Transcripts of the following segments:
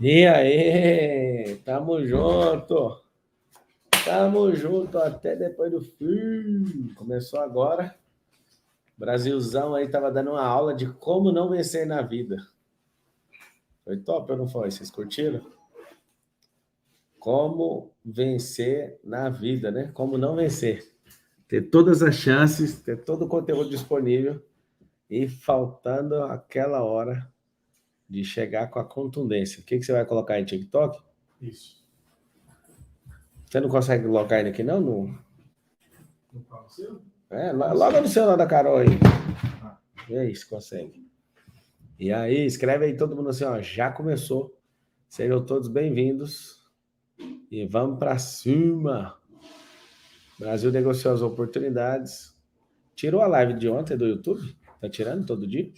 E aí, tamo junto. Tamo junto até depois do fim. Começou agora. Brasilzão aí tava dando uma aula de como não vencer na vida. Foi top ou não foi? Vocês curtiram? Como vencer na vida, né? Como não vencer. Ter todas as chances, ter todo o conteúdo disponível e faltando aquela hora de chegar com a contundência. O que você vai colocar em TikTok? Isso. Você não consegue colocar ele aqui, não? No carro seu? Logo no celular da Carol aí. Ah. E aí, se consegue. E aí, escreve aí todo mundo assim, ó, já começou. Sejam todos bem-vindos. E vamos para cima. Brasil negociou as oportunidades. Tirou a live de ontem do YouTube? Tá tirando todo dia?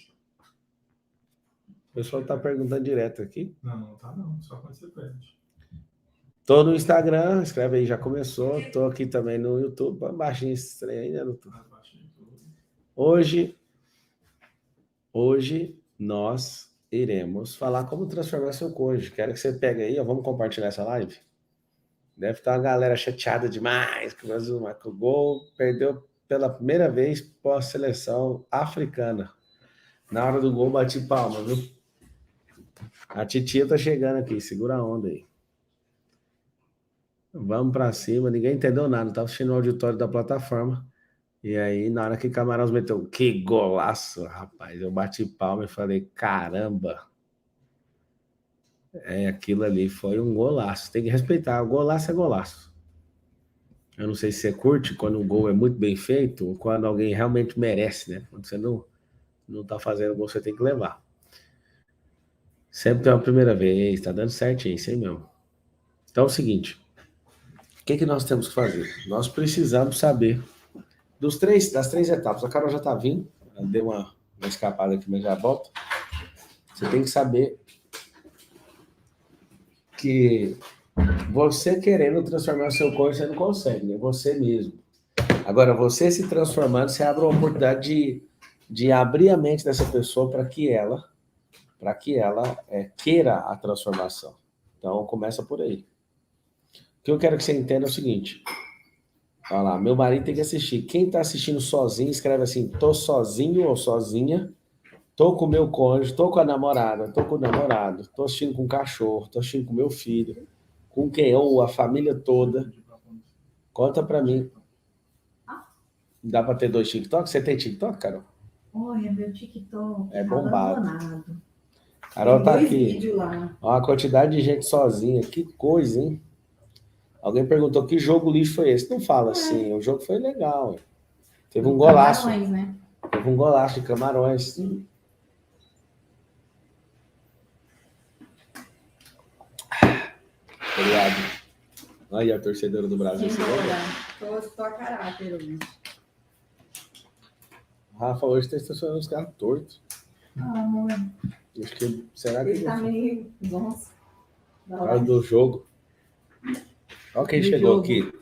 O pessoal tá perguntando direto aqui. Não tá não. Só quando você pede. Tô no Instagram, escreve aí, já começou. Tô aqui também no YouTube. Baixinho esse trem aí, né, YouTube? Hoje nós iremos falar como transformar seu cônjuge. Quero que você pegue aí, ó, vamos compartilhar essa live. Deve estar uma galera chateada demais que o Brasil marcou gol, perdeu pela primeira vez pós-seleção africana. Na hora do gol, bati palma, viu? A titia tá chegando aqui, segura a onda aí. Vamos pra cima, ninguém entendeu nada, tava assistindo o auditório da plataforma. E aí, na hora que Camarões meteu, que golaço, rapaz. Eu bati palma e falei, caramba. Aquilo ali foi um golaço. Tem que respeitar, o golaço é golaço. Eu não sei se você curte quando o gol é muito bem feito ou quando alguém realmente merece, né? Quando você não tá fazendo gol, você tem que levar. Sempre tem uma primeira vez, tá dando certinho, isso aí mesmo. Então é o seguinte, o que nós temos que fazer? Nós precisamos saber das três etapas. A Carol já tá vindo, ela deu uma escapada aqui, mas já volta. Você tem que saber que você querendo transformar o seu corpo, você não consegue, né? Você mesmo. Agora, você se transformando, você abre uma oportunidade de abrir a mente dessa pessoa para que ela queira a transformação. Então, começa por aí. O que eu quero que você entenda é o seguinte. Olha lá, meu marido tem que assistir. Quem está assistindo sozinho, escreve assim, tô sozinho ou sozinha, tô com meu cônjuge, tô com a namorada, tô com o namorado, tô assistindo com o cachorro, tô assistindo com meu filho, com quem? Ou a família toda. Conta para mim. Dá para ter 2 TikTok? Você tem TikTok, Carol? Olha, meu TikTok é bombado. Abandonado. Carol tá aqui. Olha a quantidade de gente sozinha. Que coisa, hein? Alguém perguntou que jogo lixo foi esse. Não fala assim. O jogo foi legal. Teve um golaço. Camarões, né? Teve um golaço de Camarões. Obrigado. Aí, a torcedora do Brasil. Tô a caráter hoje. Rafa hoje tá estacionando os carros tortos. Amor. Acho que, será que ele tá meio... Nossa. Por causa do jogo. Olha quem Do chegou jogo. aqui.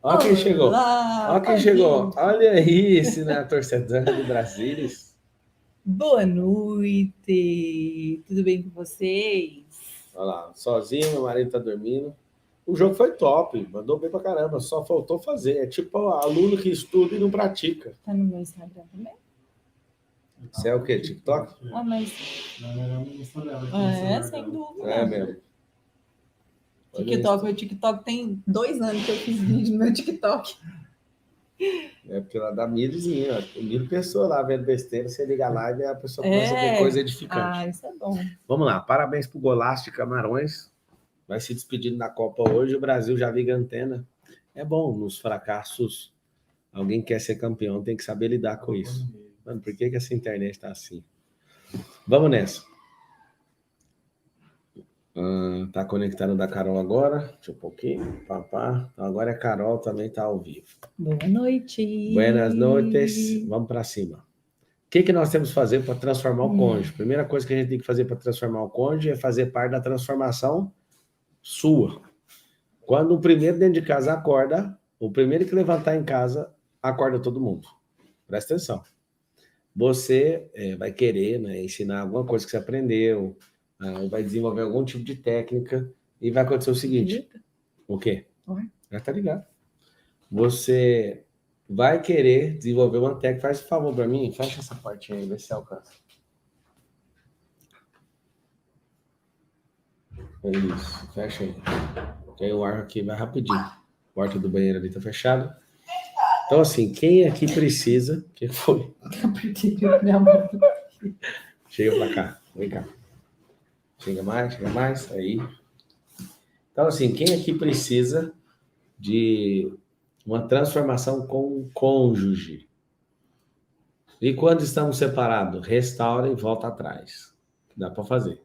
Olha quem chegou. Olha quem chegou. Olha isso, né? A torcedora do Brasília. Boa noite. Tudo bem com vocês? Olha lá, sozinho, meu marido tá dormindo. O jogo foi top, mandou bem pra caramba, só faltou fazer. É tipo aluno que estuda e não pratica. Tá no meu Instagram também? Você é o quê? TikTok? Ah, mas... sem dúvida. É mesmo. TikTok, meu TikTok tem 2 anos que eu fiz vídeo no meu TikTok. É porque ela dá milhozinho, ó. Tem 1000 pessoas lá vendo besteira, você liga lá e a pessoa começa a ver coisa edificante. Ah, isso é bom. Vamos lá, parabéns pro golaço de Camarões. Vai se despedindo da Copa hoje, o Brasil já liga a antena. É bom, nos fracassos, alguém quer ser campeão, tem que saber lidar com isso. Mano, por que essa internet tá assim? Vamos nessa. Tá conectando da Carol agora. Deixa eu um pouquinho. Papá. Então agora a Carol também tá ao vivo. Boa noite. Buenas noites. Vamos para cima. O que nós temos que fazer para transformar o cônjuge? Primeira coisa que a gente tem que fazer para transformar o cônjuge é fazer parte da transformação sua. Quando o primeiro dentro de casa acorda, o primeiro que levantar em casa, acorda todo mundo. Presta atenção. você vai querer, né, ensinar alguma coisa que você aprendeu, vai desenvolver algum tipo de técnica, e vai acontecer o seguinte. O quê? Ué? Já tá ligado. Você vai querer desenvolver uma técnica. Faz um favor para mim, fecha essa portinha aí, vê se alcança. É isso, fecha aí. Que aí o ar aqui vai rapidinho. A porta do banheiro ali tá fechada. Então, assim, quem aqui precisa... O que foi? Minha mão. Chega pra cá, vem cá. Chega mais, aí. Então, assim, quem aqui precisa de uma transformação com o cônjuge? E quando estamos separados, restaura e volta atrás. Dá para fazer.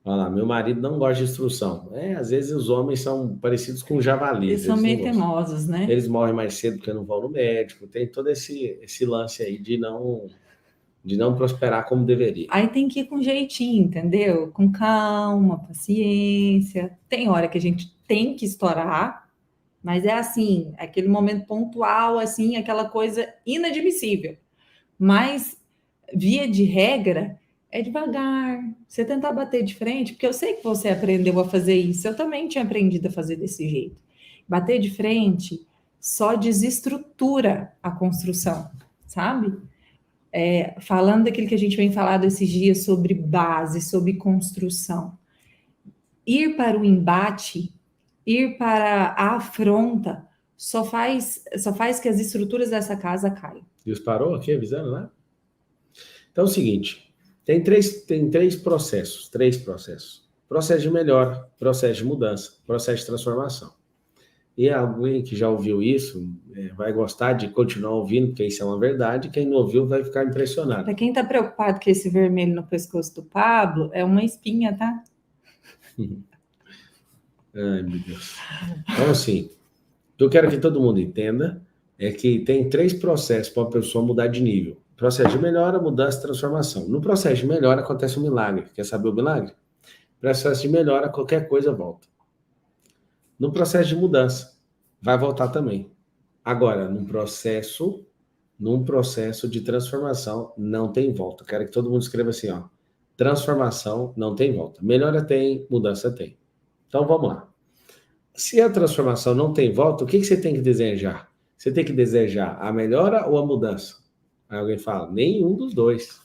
Olha lá, meu marido não gosta de instrução. Às vezes os homens são parecidos com javalis. Eles são não meio gostam. teimosos, né? Eles morrem mais cedo porque não vão no médico. Tem todo esse lance aí de não prosperar como deveria. Aí tem que ir com jeitinho, entendeu? Com calma, paciência. Tem hora que a gente tem que estourar, mas é assim, aquele momento pontual, assim, aquela coisa inadmissível. Mas, via de regra, é devagar. Você tentar bater de frente, porque eu sei que você aprendeu a fazer isso. Eu também tinha aprendido a fazer desse jeito. Bater de frente só desestrutura a construção, sabe? Falando daquilo que a gente vem falando esses dias sobre base, sobre construção. Ir para o embate, ir para a afronta, só faz que as estruturas dessa casa caiam. Disparou aqui avisando, né? Então é o seguinte, tem três processos. Processo de melhora, processo de mudança, processo de transformação. E alguém que já ouviu isso vai gostar de continuar ouvindo, porque isso é uma verdade. Quem não ouviu vai ficar impressionado. Para quem está preocupado com esse vermelho no pescoço do Pablo, é uma espinha, tá? Ai, meu Deus. Então, assim, o que eu quero que todo mundo entenda é que tem 3 processos para a pessoa mudar de nível. Processo de melhora, mudança e transformação. No processo de melhora acontece um milagre. Quer saber o milagre? Processo de melhora, qualquer coisa volta. No processo de mudança, vai voltar também. Agora, num processo de transformação, não tem volta. Quero que todo mundo escreva assim, ó. Transformação não tem volta. Melhora tem, mudança tem. Então, vamos lá. Se a transformação não tem volta, o que você tem que desejar? Você tem que desejar a melhora ou a mudança? Aí alguém fala, nenhum dos dois.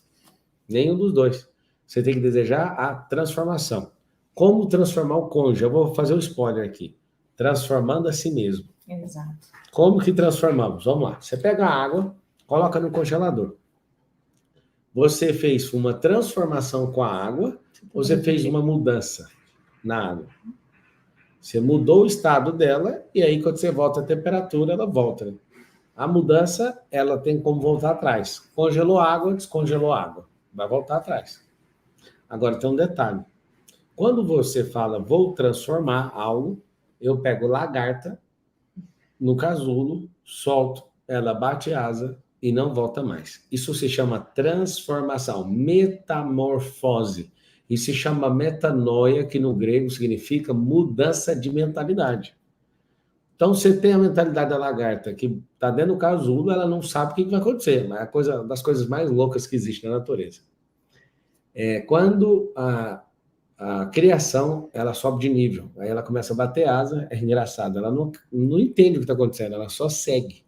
Nenhum dos dois. Você tem que desejar a transformação. Como transformar o cônjuge? Eu vou fazer um spoiler aqui. Transformando a si mesmo. Exato. Como que transformamos? Vamos lá. Você pega a água, coloca no congelador. Você fez uma transformação com a água ou você fez uma mudança na água? Você mudou o estado dela e aí quando você volta a temperatura, ela volta. Né? A mudança, ela tem como voltar atrás. Congelou água, descongelou água. Vai voltar atrás. Agora tem um detalhe. Quando você fala, vou transformar algo, eu pego lagarta no casulo, solto, ela bate asa e não volta mais. Isso se chama transformação, metamorfose. E se chama metanoia, que no grego significa mudança de mentalidade. Então, você tem a mentalidade da lagarta, que está dentro do casulo, ela não sabe o que vai acontecer, mas é uma das coisas mais loucas que existe na natureza. Quando a criação, ela sobe de nível, aí ela começa a bater asa, é engraçado, ela não entende o que está acontecendo, ela só segue.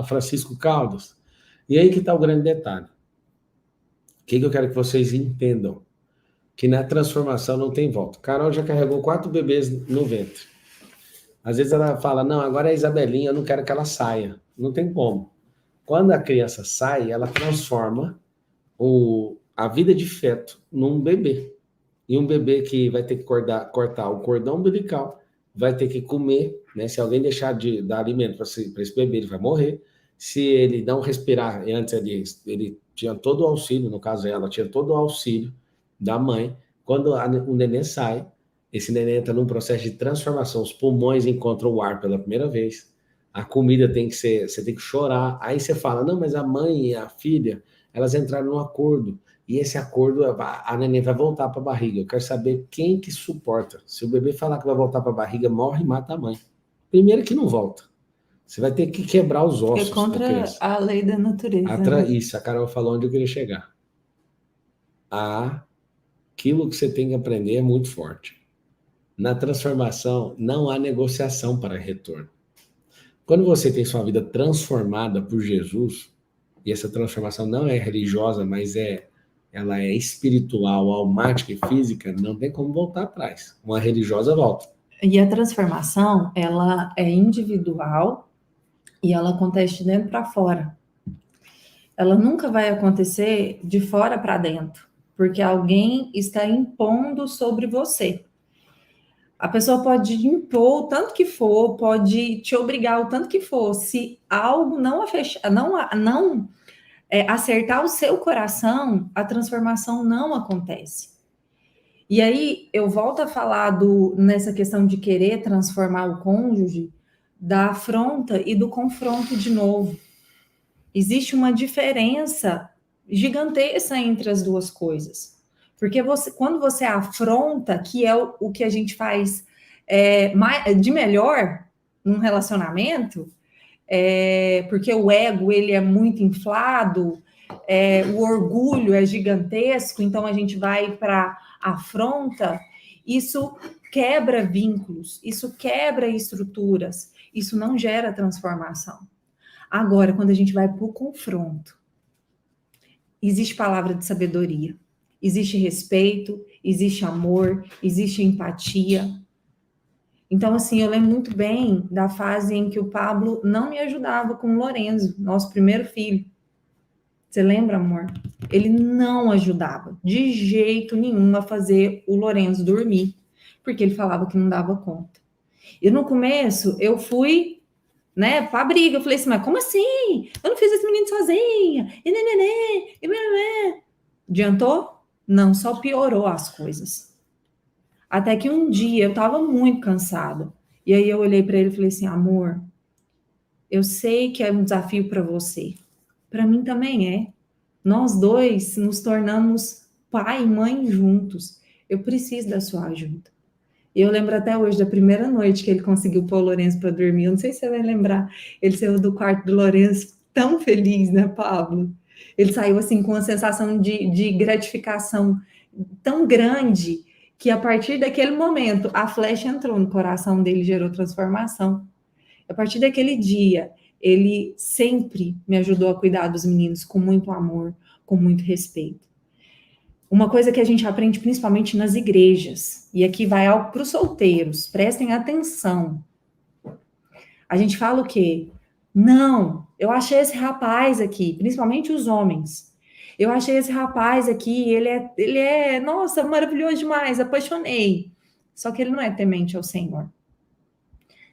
Francisco Caldas. E aí que está o grande detalhe. O que eu quero que vocês entendam? Que na transformação não tem volta. Carol já carregou 4 bebês no ventre. Às vezes ela fala, não, agora é a Isabelinha, eu não quero que ela saia. Não tem como. Quando a criança sai, ela transforma a vida de feto num bebê. E um bebê que vai ter que cortar o cordão umbilical, vai ter que comer, né? Se alguém deixar de dar alimento para esse bebê, ele vai morrer. Se ele não respirar, antes ele tinha todo o auxílio, no caso ela tinha todo o auxílio da mãe. Quando o neném sai, esse neném entra num processo de transformação. Os pulmões encontram o ar pela primeira vez. A comida você tem que chorar. Aí você fala, não, mas a mãe e a filha, elas entraram num acordo. E esse acordo, a neném vai voltar para a barriga. Eu quero saber quem que suporta. Se o bebê falar que vai voltar para a barriga, morre e mata a mãe. Primeiro que não volta. Você vai ter que quebrar os ossos É pra contra crescer. a lei da natureza, né? Isso, a Carol falou onde eu queria chegar. Aquilo que você tem que aprender é muito forte. Na transformação, não há negociação para retorno. Quando você tem sua vida transformada por Jesus, e essa transformação não é religiosa, mas ela é espiritual, almática e física, não tem como voltar atrás. Uma religiosa volta. E a transformação, ela é individual e ela acontece de dentro para fora. Ela nunca vai acontecer de fora para dentro, porque alguém está impondo sobre você. A pessoa pode impor o tanto que for, pode te obrigar o tanto que for. Se algo não acertar o seu coração, a transformação não acontece. E aí eu volto a falar nessa questão de querer transformar o cônjuge, da afronta e do confronto de novo. Existe uma diferença gigantesca entre as duas coisas. Porque quando você afronta, que é o que a gente faz de melhor num relacionamento, porque o ego ele é muito inflado, o orgulho é gigantesco, então a gente vai para afronta, isso quebra vínculos, isso quebra estruturas, isso não gera transformação. Agora, quando a gente vai para o confronto, existe palavra de sabedoria, existe respeito, existe amor, existe empatia. Então, assim, eu lembro muito bem da fase em que o Pablo não me ajudava com o Lorenzo, nosso primeiro filho. Você lembra, amor? Ele não ajudava de jeito nenhum a fazer o Lorenzo dormir, porque ele falava que não dava conta. E no começo, eu fui, pra briga. Eu falei assim, mas como assim? Eu não fiz esse menino sozinha. E nenenê, e nenenê. Adiantou? Não, só piorou as coisas. Até que um dia eu tava muito cansada. E aí eu olhei para ele e falei assim, amor, eu sei que é um desafio para você. Para mim também é. Nós dois nos tornamos pai e mãe juntos. Eu preciso da sua ajuda. E eu lembro até hoje da primeira noite que ele conseguiu pôr o Lourenço para dormir. Eu não sei se você vai lembrar. Ele saiu do quarto do Lourenço tão feliz, né, Pablo? Ele saiu assim com uma sensação de gratificação tão grande que a partir daquele momento a flecha entrou no coração dele, gerou transformação. A partir daquele dia, ele sempre me ajudou a cuidar dos meninos com muito amor, com muito respeito. Uma coisa que a gente aprende principalmente nas igrejas, e aqui vai algo para os solteiros, prestem atenção. A gente fala o quê? Não, eu achei esse rapaz aqui, principalmente os homens. Eu achei esse rapaz aqui, ele é, nossa, maravilhoso demais, apaixonei. Só que ele não é temente ao Senhor.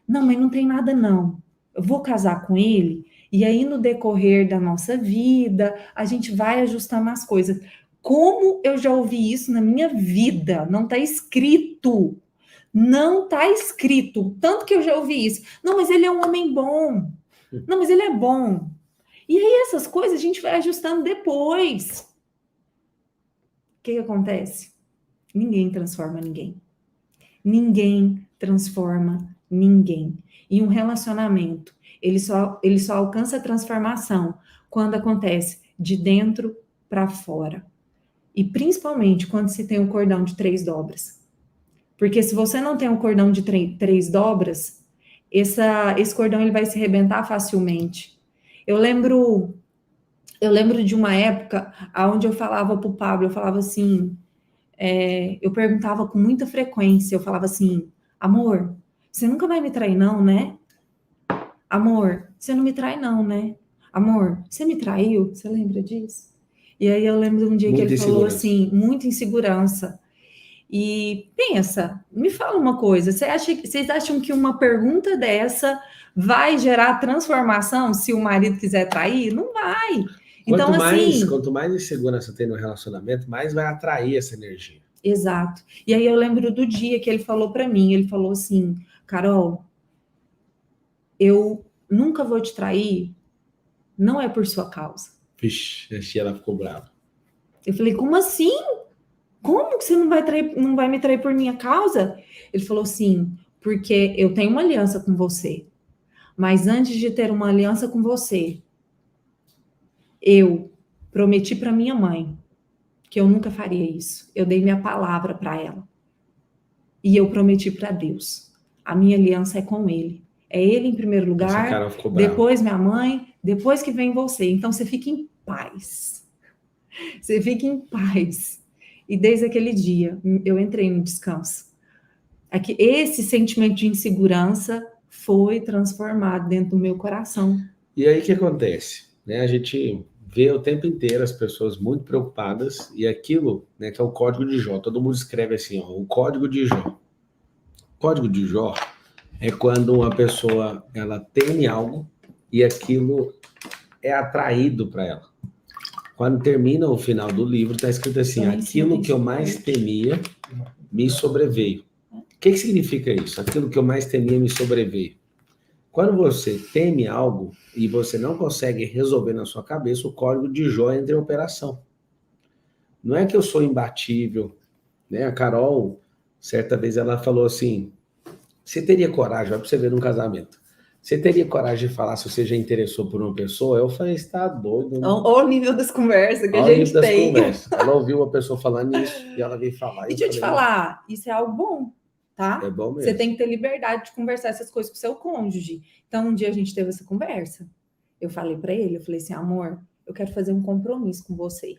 Não, mas não tem nada não. Eu vou casar com ele, e aí no decorrer da nossa vida, a gente vai ajustando as coisas. Como eu já ouvi isso na minha vida, não está escrito. Não está escrito. Tanto que eu já ouvi isso. Não, mas ele é um homem bom. Não, mas ele é bom. E aí essas coisas a gente vai ajustando depois. O que acontece? Ninguém transforma ninguém. Ninguém transforma ninguém. E um relacionamento, ele só alcança a transformação quando acontece de dentro para fora. E principalmente quando se tem um cordão de 3 dobras. Porque se você não tem um cordão de 3 dobras, esse cordão ele vai se arrebentar facilmente. Eu lembro de uma época onde eu falava para o Pablo, eu falava assim, eu perguntava com muita frequência, eu falava assim, amor, você nunca vai me trair não, né? Amor, você não me trai não, né? Amor, você me traiu? Você lembra disso? E aí eu lembro de um dia que ele falou assim, muita insegurança. E pensa, me fala uma coisa, vocês acham que uma pergunta dessa vai gerar transformação se o marido quiser trair? Não vai. Então, quanto mais insegurança tem no relacionamento, mais vai atrair essa energia. Exato. E aí eu lembro do dia que ele falou para mim, ele falou assim, Carol, eu nunca vou te trair, não é por sua causa. Vixe, ela ficou brava. Eu falei, como assim? Como que você não vai me trair por minha causa? Ele falou assim, porque eu tenho uma aliança com você. Mas antes de ter uma aliança com você, eu prometi para minha mãe que eu nunca faria isso. Eu dei minha palavra para ela. E eu prometi para Deus. A minha aliança é com Ele. É Ele em primeiro Essa lugar, Carol ficou brava. depois minha mãe, depois que vem você. Então você fica em paz. Você fica em paz. E desde aquele dia, eu entrei no descanso. Esse sentimento de insegurança foi transformado dentro do meu coração. E aí o que acontece? Né? A gente vê o tempo inteiro as pessoas muito preocupadas e aquilo, né, que é o código de Jó. Todo mundo escreve assim, ó, o código de Jó. O código de Jó é quando uma pessoa ela teme algo e aquilo é atraído para ela. Quando termina o final do livro, está escrito assim, aquilo que eu mais temia me sobreveio. O que significa isso? Aquilo que eu mais temia me sobreveio. Quando você teme algo e você não consegue resolver na sua cabeça, o código de Jó entra em operação. Não é que eu sou imbatível, né? A Carol, certa vez, ela falou assim, você teria coragem, vai para você ver num casamento, você teria coragem de falar se você já interessou por uma pessoa? Eu falei, você tá doido. Olha o nível das conversas que a Olha o gente nível das tem. conversas. Ela ouviu uma pessoa falando isso e ela veio falar. E deixa eu te falar, isso é algo bom, tá? É bom mesmo. Você tem que ter liberdade de conversar essas coisas com o seu cônjuge. Então, um dia a gente teve essa conversa. Eu falei para ele, eu falei assim, amor, eu quero fazer um compromisso com você.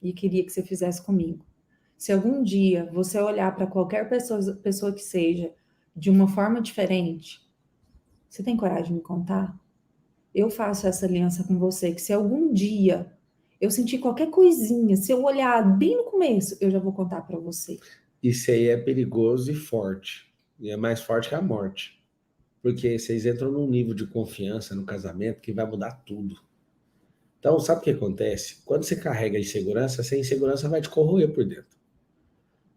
E queria que você fizesse comigo. Se algum dia você olhar para qualquer pessoa que seja de uma forma diferente, você tem coragem de me contar? Eu faço essa aliança com você, que se algum dia eu sentir qualquer coisinha, se eu olhar bem no começo, eu já vou contar para você. Isso aí é perigoso e forte. E é mais forte que a morte. Porque vocês entram num nível de confiança no casamento que vai mudar tudo. Então, sabe o que acontece? Quando você carrega a insegurança, essa insegurança vai te corroer por dentro.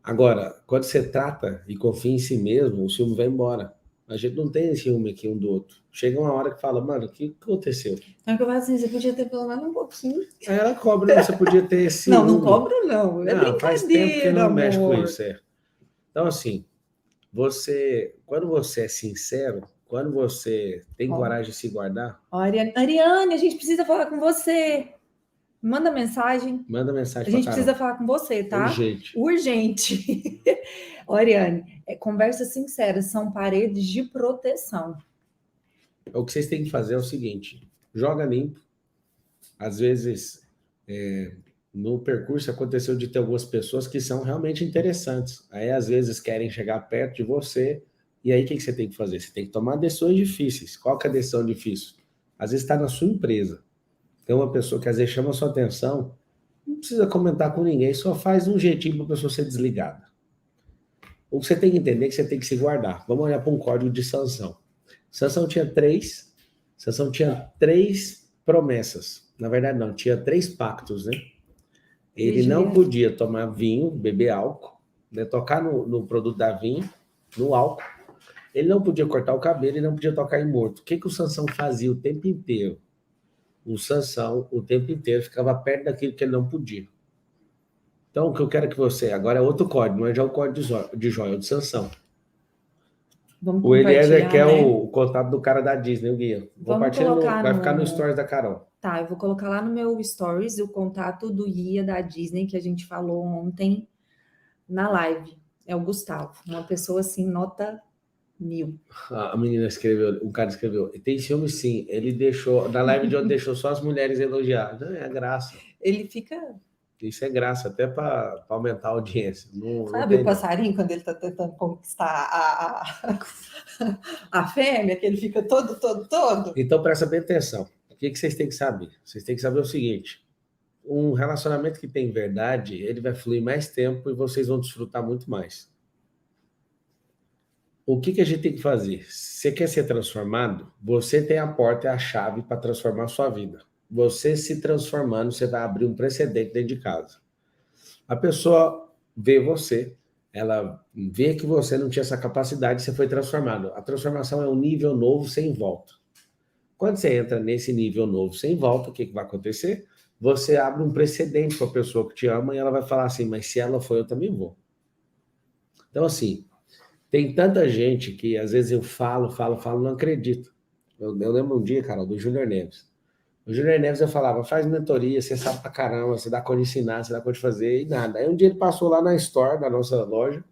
Agora, quando você trata e confia em si mesmo, o ciúme vai embora. A gente não tem ciúme aqui um do outro. Chega uma hora que fala, mano, o que aconteceu? Então, eu falo assim, você podia ter pelo menos um pouquinho. Aí ela cobra, você podia ter ciúme. Não cobro não. É brincadeira, faz tempo que não mexe com amor. isso, é. Então, assim, quando você é sincero, quando você tem coragem de se guardar... Ariane, a gente precisa falar com você. Manda mensagem. Manda mensagem A pra gente Carol. precisa falar com você, tá? Urgente. Urgente. Ariane, conversas sinceras são paredes de proteção. O que vocês têm que fazer é o seguinte, joga limpo. Às vezes, no percurso aconteceu de ter algumas pessoas que são realmente interessantes. Aí, às vezes, querem chegar perto de você. E aí, o que você tem que fazer? Você tem que tomar decisões difíceis. Qual que é a decisão difícil? Às vezes está na sua empresa. Tem uma pessoa que às vezes chama a sua atenção, não precisa comentar com ninguém, só faz um jeitinho para a pessoa ser desligada. O que você tem que entender é que você tem que se guardar. Vamos olhar para um código de Sansão. Sansão tinha três promessas. Na verdade, não, tinha 3 pactos, né? Ele não podia tomar vinho, beber álcool, né? Tocar no produto da vinho, no álcool. Ele não podia cortar o cabelo e não podia tocar em morto. O que o Sansão fazia o tempo inteiro? O Sansão, o tempo inteiro, ficava perto daquilo que ele não podia. Então, o que eu quero que você... Agora é outro código, não é já o código de Jó, é o de Sansão. Vamos O Eliezer quer, né? o contato do cara da Disney, o Guia. Vai ficar no stories da Carol. Tá, eu vou colocar lá no meu stories o contato do guia da Disney que a gente falou ontem na live. É o Gustavo, uma pessoa assim, nota 1000. A menina escreveu, o cara escreveu, tem ciúme sim, ele deixou, na live de ontem deixou só as mulheres elogiar. Não, é graça. Ele fica... Isso é graça, até para aumentar a audiência. Sabe o passarinho, quando ele está tentando conquistar a fêmea, que ele fica todo? Então, presta bem atenção. O que vocês têm que saber? Vocês têm que saber o seguinte, um relacionamento que tem verdade, ele vai fluir mais tempo e vocês vão desfrutar muito mais. O que a gente tem que fazer? Você quer ser transformado? Você tem a porta e a chave para transformar a sua vida. Você se transformando, você vai abrir um precedente dentro de casa. A pessoa vê você, ela vê que você não tinha essa capacidade, você foi transformado. A transformação é um nível novo sem volta. Quando você entra nesse nível novo sem volta, o que vai acontecer? Você abre um precedente para a pessoa que te ama e ela vai falar assim, mas se ela foi, eu também vou. Então, assim, Tem tanta gente que às vezes eu falo, não acredito. Eu lembro um dia, Carol, do Júnior Neves. O Júnior Neves eu falava, faz mentoria, você sabe pra caramba, você dá conta de ensinar, você dá conta de fazer, e nada. Aí um dia ele passou lá na store da nossa loja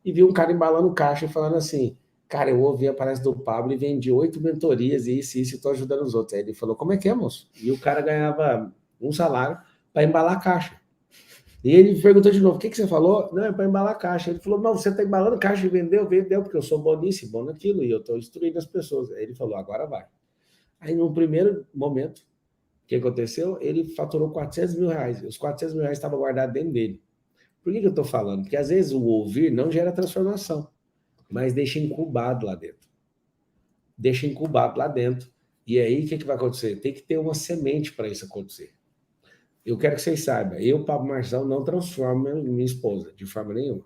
e viu um cara embalando caixa e falando assim, cara, eu ouvi a palestra do Pablo e vendi 8 mentorias e isso, e tô ajudando os outros. Aí ele falou, como é que é, moço? E o cara ganhava um salário para embalar caixa. E ele perguntou de novo, o que você falou? Não, é para embalar caixa. Ele falou, não, você está embalando caixa e vendeu, porque eu sou boníssimo, bom naquilo, e eu estou instruindo as pessoas. Aí ele falou, agora vai. Aí, no primeiro momento, o que aconteceu? Ele faturou 400 mil reais. Os 400 mil reais estavam guardados dentro dele. Por que eu estou falando? Porque, às vezes, o ouvir não gera transformação, mas deixa incubado lá dentro. Deixa incubado lá dentro. E aí, o que vai acontecer? Tem que ter uma semente para isso acontecer. Eu quero que vocês saibam, eu, Pablo Marçal, não transformo minha esposa, de forma nenhuma.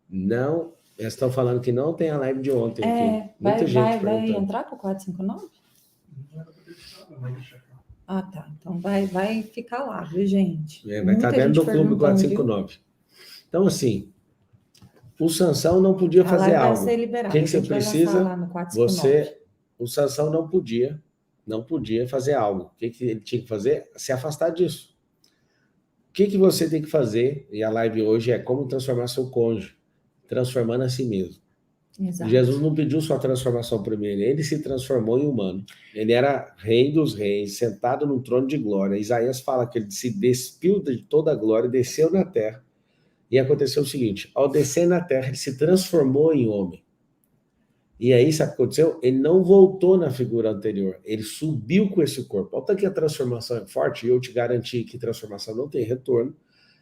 Não, eles estão falando que não tem a live de ontem aqui. Muita gente vai entrar para o 459? Não era pra ter ficado, mas deixa cá. Ah, tá. Então vai ficar lá, viu, gente? Vai estar dentro do Clube 459. Então, assim, o Sansão não podia fazer algo. Vai ser liberado. O que você precisa? Lá no 459. O Sansão não podia fazer algo. O que ele tinha que fazer? Se afastar disso. O que você tem que fazer? E a live hoje é como transformar seu cônjuge, transformando a si mesmo. Exato. Jesus não pediu sua transformação primeiro, ele se transformou em humano. Ele era rei dos reis, sentado num trono de glória. Isaías fala que ele se despiu de toda a glória, desceu na terra. E aconteceu o seguinte, ao descer na terra, ele se transformou em homem. E aí, sabe o que aconteceu? Ele não voltou na figura anterior, ele subiu com esse corpo. Olha que a transformação é forte, e eu te garanti que transformação não tem retorno,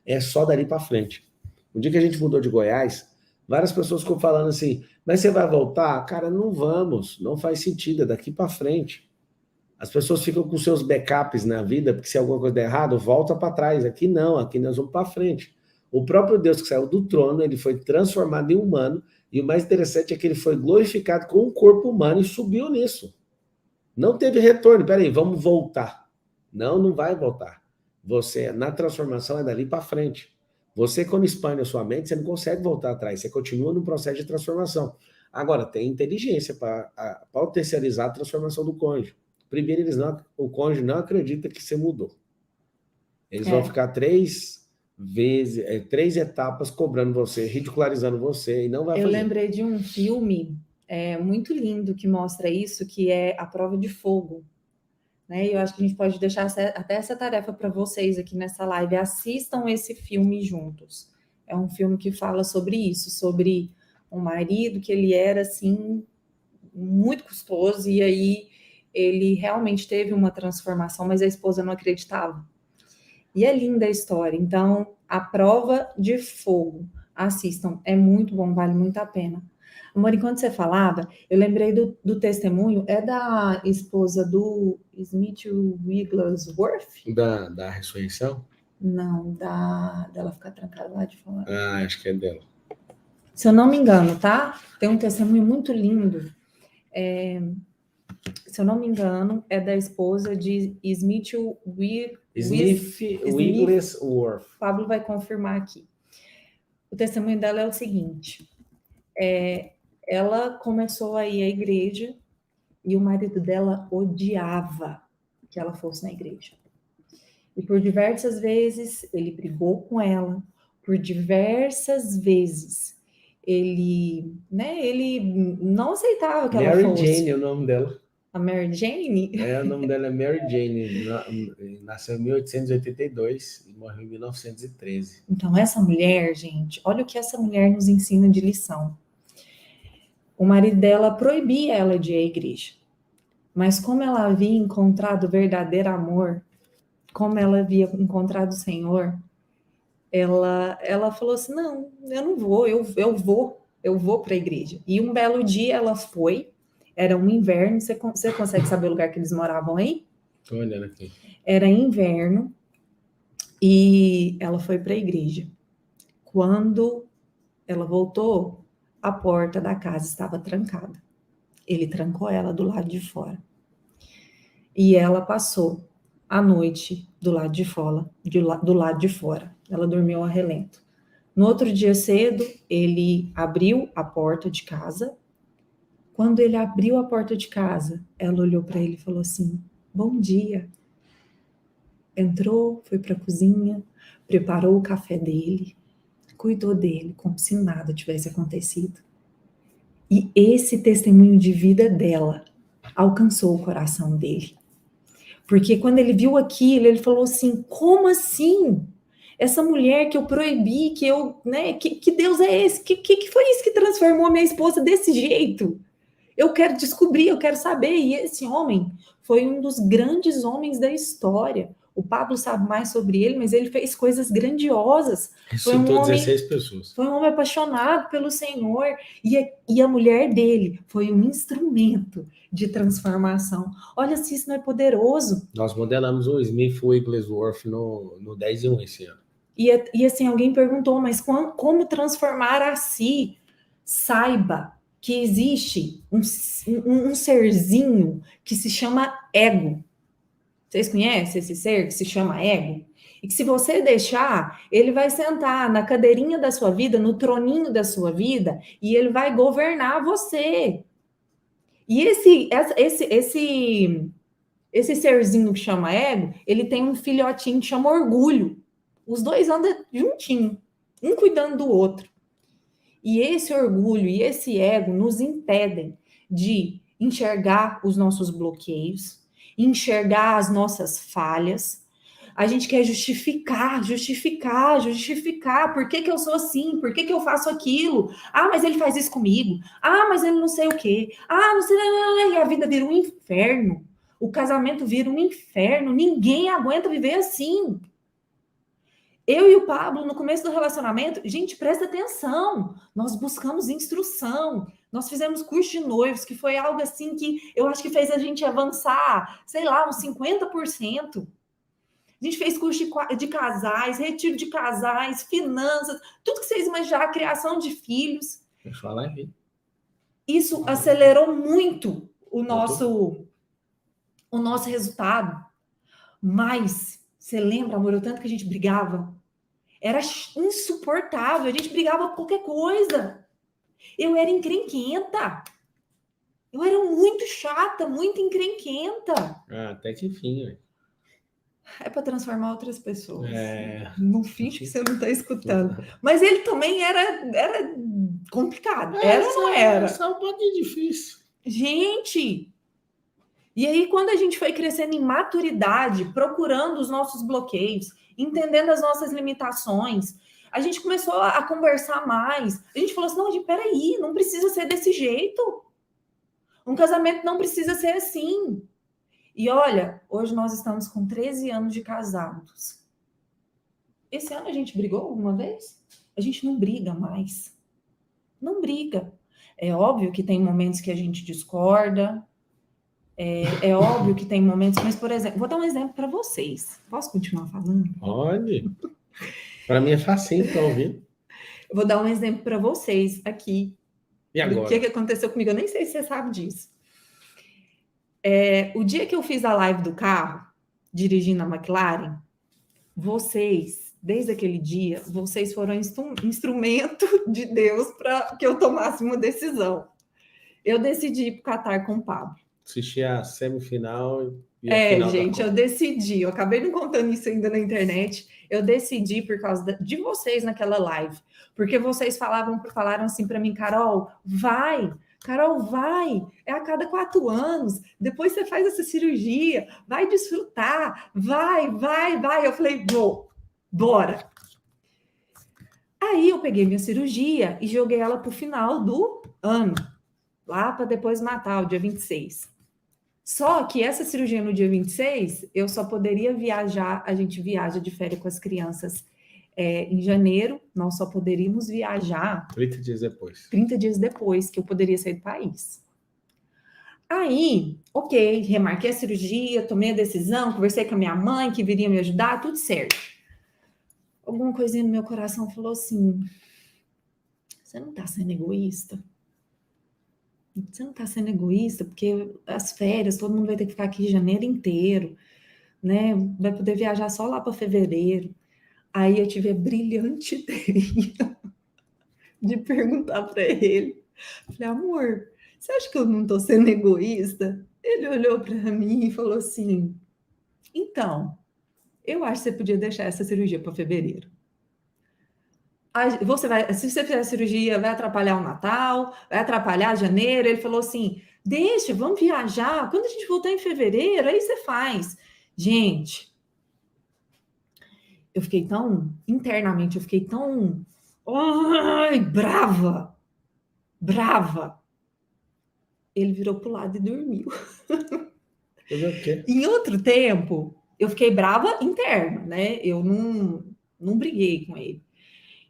é só dali para frente. No dia que a gente mudou de Goiás, várias pessoas ficam falando assim, mas você vai voltar? Cara, não vamos, não faz sentido, é daqui para frente. As pessoas ficam com seus backups na vida, porque se alguma coisa der errado, volta para trás. Aqui não, aqui nós vamos para frente. O próprio Deus que saiu do trono, ele foi transformado em humano, e o mais interessante é que ele foi glorificado com um corpo humano e subiu nisso. Não teve retorno. Peraí, vamos voltar. Não vai voltar. Você, na transformação, é dali para frente. Você, quando expande a sua mente, você não consegue voltar atrás. Você continua no processo de transformação. Agora, tem inteligência para potencializar a transformação do cônjuge. Primeiro, o cônjuge não acredita que você mudou. Eles vão ficar 3 etapas cobrando você, ridicularizando você, e não vai fazer. Eu lembrei de um filme muito lindo que mostra isso, que é A Prova de Fogo. Né? Eu acho que a gente pode deixar até essa tarefa para vocês aqui nessa live. Assistam esse filme juntos. É um filme que fala sobre isso, sobre um marido que ele era, assim, muito custoso, e aí ele realmente teve uma transformação, mas a esposa não acreditava. E é linda a história. Então, A Prova de Fogo. Assistam, é muito bom, vale muito a pena. Amor, enquanto você falava, eu lembrei do testemunho, é da esposa do Smith Wigglesworth? Da ressurreição? Não, dela ficar trancada lá de fora. Ah, acho que é dela. Se eu não me engano, tá? Tem um testemunho muito lindo. Se eu não me engano, é da esposa de Smith Wigglesworth. Pablo vai confirmar aqui. O testemunho dela é o seguinte. Ela começou a ir à igreja e o marido dela odiava que ela fosse na igreja. E por diversas vezes ele brigou com ela, por diversas vezes ele não aceitava que ela fosse. Mary Jane é o nome dela. A Mary Jane? O nome dela é Mary Jane. Nasceu em 1882 e morreu em 1913. Então, essa mulher, gente, olha o que essa mulher nos ensina de lição. O marido dela proibia ela de ir à igreja. Mas como ela havia encontrado o verdadeiro amor, como ela havia encontrado o Senhor, ela falou assim, não, eu não vou, eu vou para a igreja. E um belo dia ela foi, era um inverno, você consegue saber o lugar que eles moravam aí? Estou olhando aqui. Era inverno e ela foi para a igreja. Quando ela voltou, a porta da casa estava trancada. Ele trancou ela do lado de fora. E ela passou a noite do lado de fora. Ela dormiu a relento. No outro dia cedo, ele abriu a porta de casa. Quando ele abriu a porta de casa, ela olhou para ele e falou assim: bom dia. Entrou, foi para a cozinha, preparou o café dele, cuidou dele como se nada tivesse acontecido. E esse testemunho de vida dela alcançou o coração dele. Porque quando ele viu aquilo, ele falou assim: como assim? Essa mulher que eu proibi, que eu, né, que Deus é esse? Que foi isso que transformou a minha esposa desse jeito? Eu quero descobrir, eu quero saber. E esse homem foi um dos grandes homens da história. O Pablo sabe mais sobre ele, mas ele fez coisas grandiosas. Ressuscitou 16 pessoas. Foi um homem apaixonado pelo Senhor. E a mulher dele foi um instrumento de transformação. Olha se isso não é poderoso. Nós modelamos o Smith Wigglesworth no 10 e 1 esse ano. E assim, alguém perguntou, mas como transformar a si? Saiba que existe um serzinho que se chama ego. Vocês conhecem esse ser que se chama ego? E que se você deixar, ele vai sentar na cadeirinha da sua vida, no troninho da sua vida, e ele vai governar você. E esse serzinho que chama ego, ele tem um filhotinho que chama orgulho. Os dois andam juntinho, um cuidando do outro. E esse orgulho e esse ego nos impedem de enxergar os nossos bloqueios, enxergar as nossas falhas. A gente quer justificar. Por que eu sou assim? Por que eu faço aquilo? Ah, mas ele faz isso comigo. Ah, mas ele não sei o quê. Ah, não sei. E a vida vira um inferno. O casamento vira um inferno. Ninguém aguenta viver assim. Eu e o Pablo, no começo do relacionamento, gente, presta atenção. Nós buscamos instrução. Nós fizemos curso de noivos, que foi algo assim que eu acho que fez a gente avançar, sei lá, uns 50%. A gente fez curso de casais, retiro de casais, finanças, tudo que vocês imaginarem, criação de filhos. Deixa eu falar aqui. Isso acelerou muito o nosso resultado. Mas, você lembra, amor, o tanto que a gente brigava? Era insuportável, a gente brigava por qualquer coisa. Eu era encrenquenta. Eu era muito chata, muito encrenquenta. Ah, até que enfim, velho. É para transformar outras pessoas. É... Não finge que você não está escutando. Mas ele também era complicado. Era ou não era? Só um pouquinho difícil. Gente! E aí, quando a gente foi crescendo em maturidade, procurando os nossos bloqueios, entendendo as nossas limitações, a gente começou a conversar mais. A gente falou assim, não, peraí, não precisa ser desse jeito. Um casamento não precisa ser assim. E olha, hoje nós estamos com 13 anos de casados. Esse ano a gente brigou alguma vez? A gente não briga mais. Não briga. É óbvio que tem momentos que a gente discorda. É óbvio que tem momentos, mas, por exemplo, vou dar um exemplo para vocês. Posso continuar falando? Pode. Para mim é facinho para ouvir. Eu vou dar um exemplo para vocês aqui. E agora? O que aconteceu comigo? Eu nem sei se você sabe disso. O dia que eu fiz a live do carro, dirigindo a McLaren, vocês, desde aquele dia, vocês foram instrumento de Deus para que eu tomasse uma decisão. Eu decidi ir para o Catar com o Pablo. Assisti a semifinal e a final. Gente, eu decidi. Eu acabei não contando isso ainda na internet. Eu decidi por causa de vocês naquela live. Porque vocês falaram assim para mim, Carol, vai. É a cada 4 anos. Depois você faz essa cirurgia. Vai desfrutar. Vai. Eu falei, bora. Aí eu peguei minha cirurgia e joguei ela para o final do ano. Lá para depois Natal, dia 26. Só que essa cirurgia no dia 26, eu só poderia viajar, a gente viaja de férias com as crianças em janeiro, nós só poderíamos viajar 30 dias depois. 30 dias depois que eu poderia sair do país. Aí, ok, remarquei a cirurgia, tomei a decisão, conversei com a minha mãe, que viria me ajudar, tudo certo. Alguma coisinha no meu coração falou assim, você não tá sendo egoísta? Você não está sendo egoísta, porque as férias, todo mundo vai ter que ficar aqui janeiro inteiro, né? Vai poder viajar só lá para fevereiro. Aí eu tive a brilhante ideia de perguntar para ele. Falei, amor, você acha que eu não estou sendo egoísta? Ele olhou para mim e falou assim, então, eu acho que você podia deixar essa cirurgia para fevereiro. Se você fizer a cirurgia, vai atrapalhar o Natal, vai atrapalhar janeiro. Ele falou assim, deixa, vamos viajar. Quando a gente voltar em fevereiro, aí você faz. Gente, eu fiquei tão, internamente, eu fiquei tão, ai, brava. Ele virou pro lado e dormiu. Fazer o quê? Em outro tempo, eu fiquei brava interna, né? Eu não briguei com ele.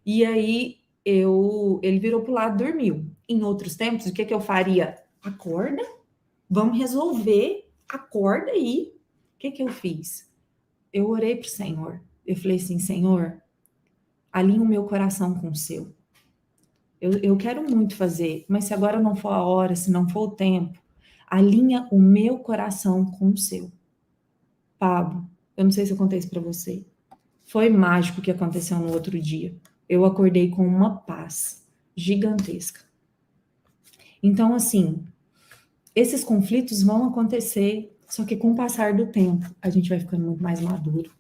E aí, ele virou pro lado e dormiu. Em outros tempos, o que eu faria? Acorda, vamos resolver, acorda aí. O que eu fiz? Eu orei pro Senhor. Eu falei assim, Senhor, alinha o meu coração com o seu. Eu quero muito fazer, mas se agora não for a hora, se não for o tempo, alinha o meu coração com o seu. Pablo, eu não sei se eu contei isso para você. Foi mágico o que aconteceu no outro dia. Eu acordei com uma paz gigantesca. Então, assim, esses conflitos vão acontecer, só que com o passar do tempo, a gente vai ficando muito mais maduro.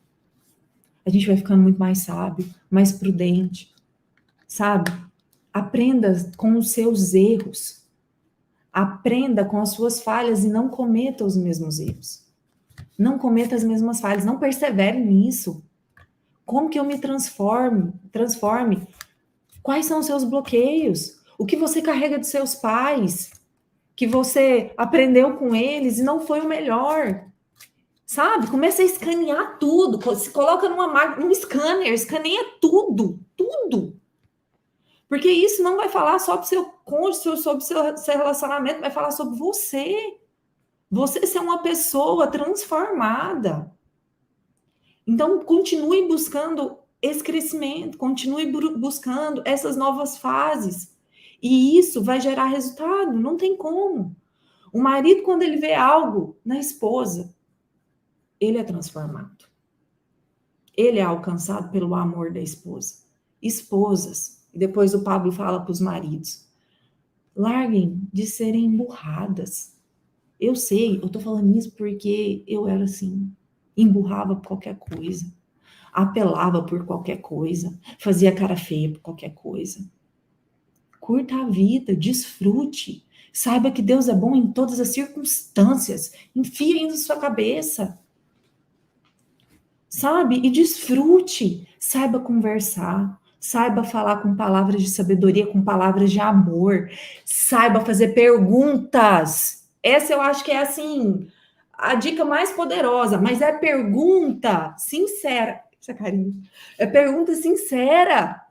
A gente vai ficando muito mais sábio, mais prudente, sabe? Aprenda com os seus erros. Aprenda com as suas falhas e não cometa os mesmos erros. Não cometa as mesmas falhas, não persevere nisso. Como que eu me transforme? Quais são os seus bloqueios? O que você carrega dos seus pais? Que você aprendeu com eles e não foi o melhor? Sabe? Começa a escanear tudo. Se coloca num scanner, escaneia tudo. Porque isso não vai falar só para o seu cônjuge, sobre o seu relacionamento, vai falar sobre você. Você ser uma pessoa transformada. Então, continue buscando esse crescimento, continue buscando essas novas fases. E isso vai gerar resultado, não tem como. O marido, quando ele vê algo na esposa, ele é transformado. Ele é alcançado pelo amor da esposa. Esposas, e depois o Pablo fala para os maridos, larguem de serem emburradas. Eu sei, eu tô falando isso porque eu era assim, emburrava por qualquer coisa, apelava por qualquer coisa, fazia cara feia por qualquer coisa. Curta a vida, desfrute, saiba que Deus é bom em todas as circunstâncias, enfia isso na sua cabeça, sabe? E desfrute, saiba conversar, saiba falar com palavras de sabedoria, com palavras de amor, saiba fazer perguntas. Essa eu acho que é assim, a dica mais poderosa, mas é pergunta sincera. Essa carinha. É pergunta sincera.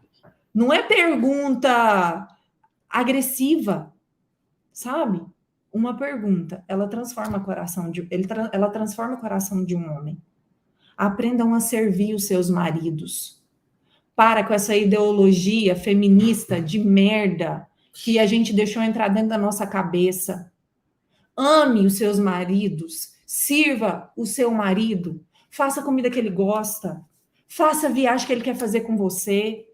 Não é pergunta agressiva, sabe? Uma pergunta, ela transforma o coração ela transforma o coração de um homem. Aprendam a servir os seus maridos. Para com essa ideologia feminista de merda que a gente deixou entrar dentro da nossa cabeça. Ame os seus maridos, sirva o seu marido, faça a comida que ele gosta, faça a viagem que ele quer fazer com você,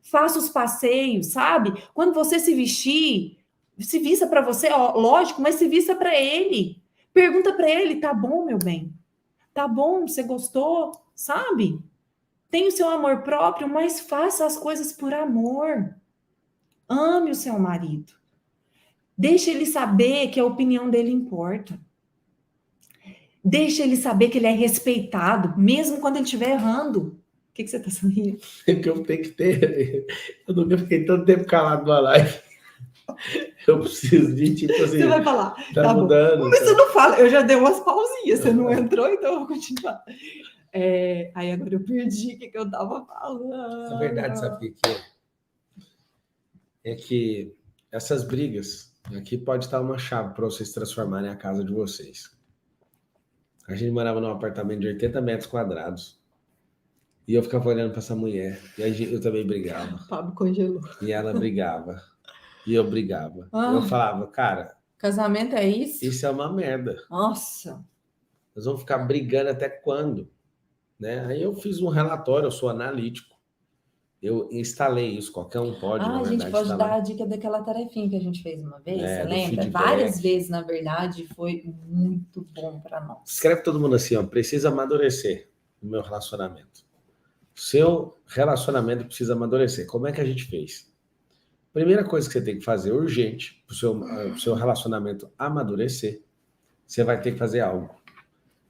faça os passeios, sabe? Quando você se vestir, se vista para você, ó, lógico, mas se vista para ele. Pergunta para ele, tá bom, meu bem? Tá bom, você gostou, sabe? Tem o seu amor próprio, mas faça as coisas por amor. Ame o seu marido. Deixe ele saber que a opinião dele importa. Deixe ele saber que ele é respeitado, mesmo quando ele estiver errando. O que você está sorrindo? É que eu tenho que ter. Eu nunca fiquei tanto tempo calado numa live. Eu preciso de, tipo assim. Você vai falar. Tá mudando. Bom. Mas você não fala, eu já dei umas pausinhas, você não entrou, então eu vou continuar. Aí agora eu perdi o que eu estava falando. Na verdade, sabe o que é? É que essas brigas aqui pode estar uma chave para vocês transformarem a casa de vocês. A gente morava num apartamento de 80 metros quadrados. E eu ficava olhando para essa mulher. E eu também brigava. O Pablo congelou. E ela brigava. E eu brigava. Eu falava, cara... Casamento é isso? Isso é uma merda. Nossa! Nós vamos ficar brigando até quando? né? Aí eu fiz um relatório, eu sou analítico, eu instalei isso, qualquer um pode, na A gente verdade, pode instalar. dar a dica daquela tarefinha que a gente fez uma vez, É, você do lembra? feedback. Várias vezes, na verdade, foi muito bom para nós. Escreve todo mundo assim, ó, precisa amadurecer no meu relacionamento. Seu relacionamento precisa amadurecer. Como é que a gente fez? Primeira coisa que você tem que fazer urgente para o seu relacionamento amadurecer, você vai ter que fazer algo.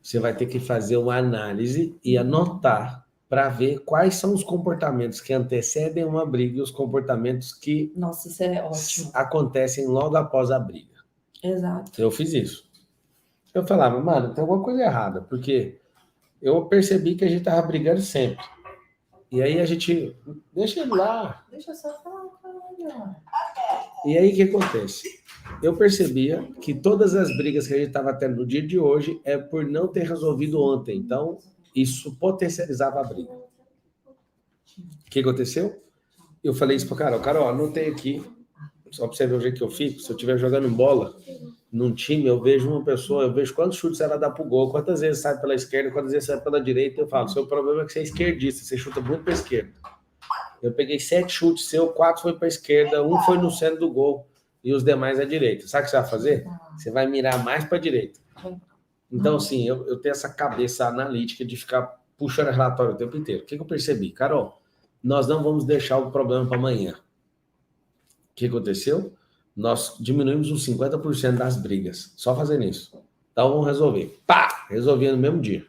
Você vai ter que fazer uma análise e anotar para ver quais são os comportamentos que antecedem uma briga e os comportamentos que Nossa, isso é ótimo. acontecem logo após a briga. Exato. Eu fiz isso. Eu falava, mano, tem alguma coisa errada, porque eu percebi que a gente tava brigando sempre. E aí a gente, deixa ele lá. Deixa eu só falar, caralho. E aí o que acontece? Eu percebia que todas as brigas que a gente estava tendo no dia de hoje é por não ter resolvido ontem. Então, isso potencializava a briga. O que aconteceu? Eu falei isso para Carol. Carol, anotei aqui, só para você ver o jeito que eu fico. Se eu estiver jogando bola num time, eu vejo uma pessoa, eu vejo quantos chutes ela dá pro gol, quantas vezes sai pela esquerda, quantas vezes sai pela direita. Eu falo, seu problema é que você é esquerdista, você chuta muito para a esquerda. Eu peguei 7 chutes seu, 4 foi para a esquerda, 1 foi no centro do gol e os demais à direita. Sabe o que você vai fazer? Você vai mirar mais para a direita. Então, assim, eu tenho essa cabeça analítica de ficar puxando relatório o tempo inteiro. O que eu percebi? Carol, nós não vamos deixar o problema para amanhã. O que aconteceu? Nós diminuímos uns 50% das brigas, só fazendo isso. Então, vamos resolver. Pá! Resolvia no mesmo dia.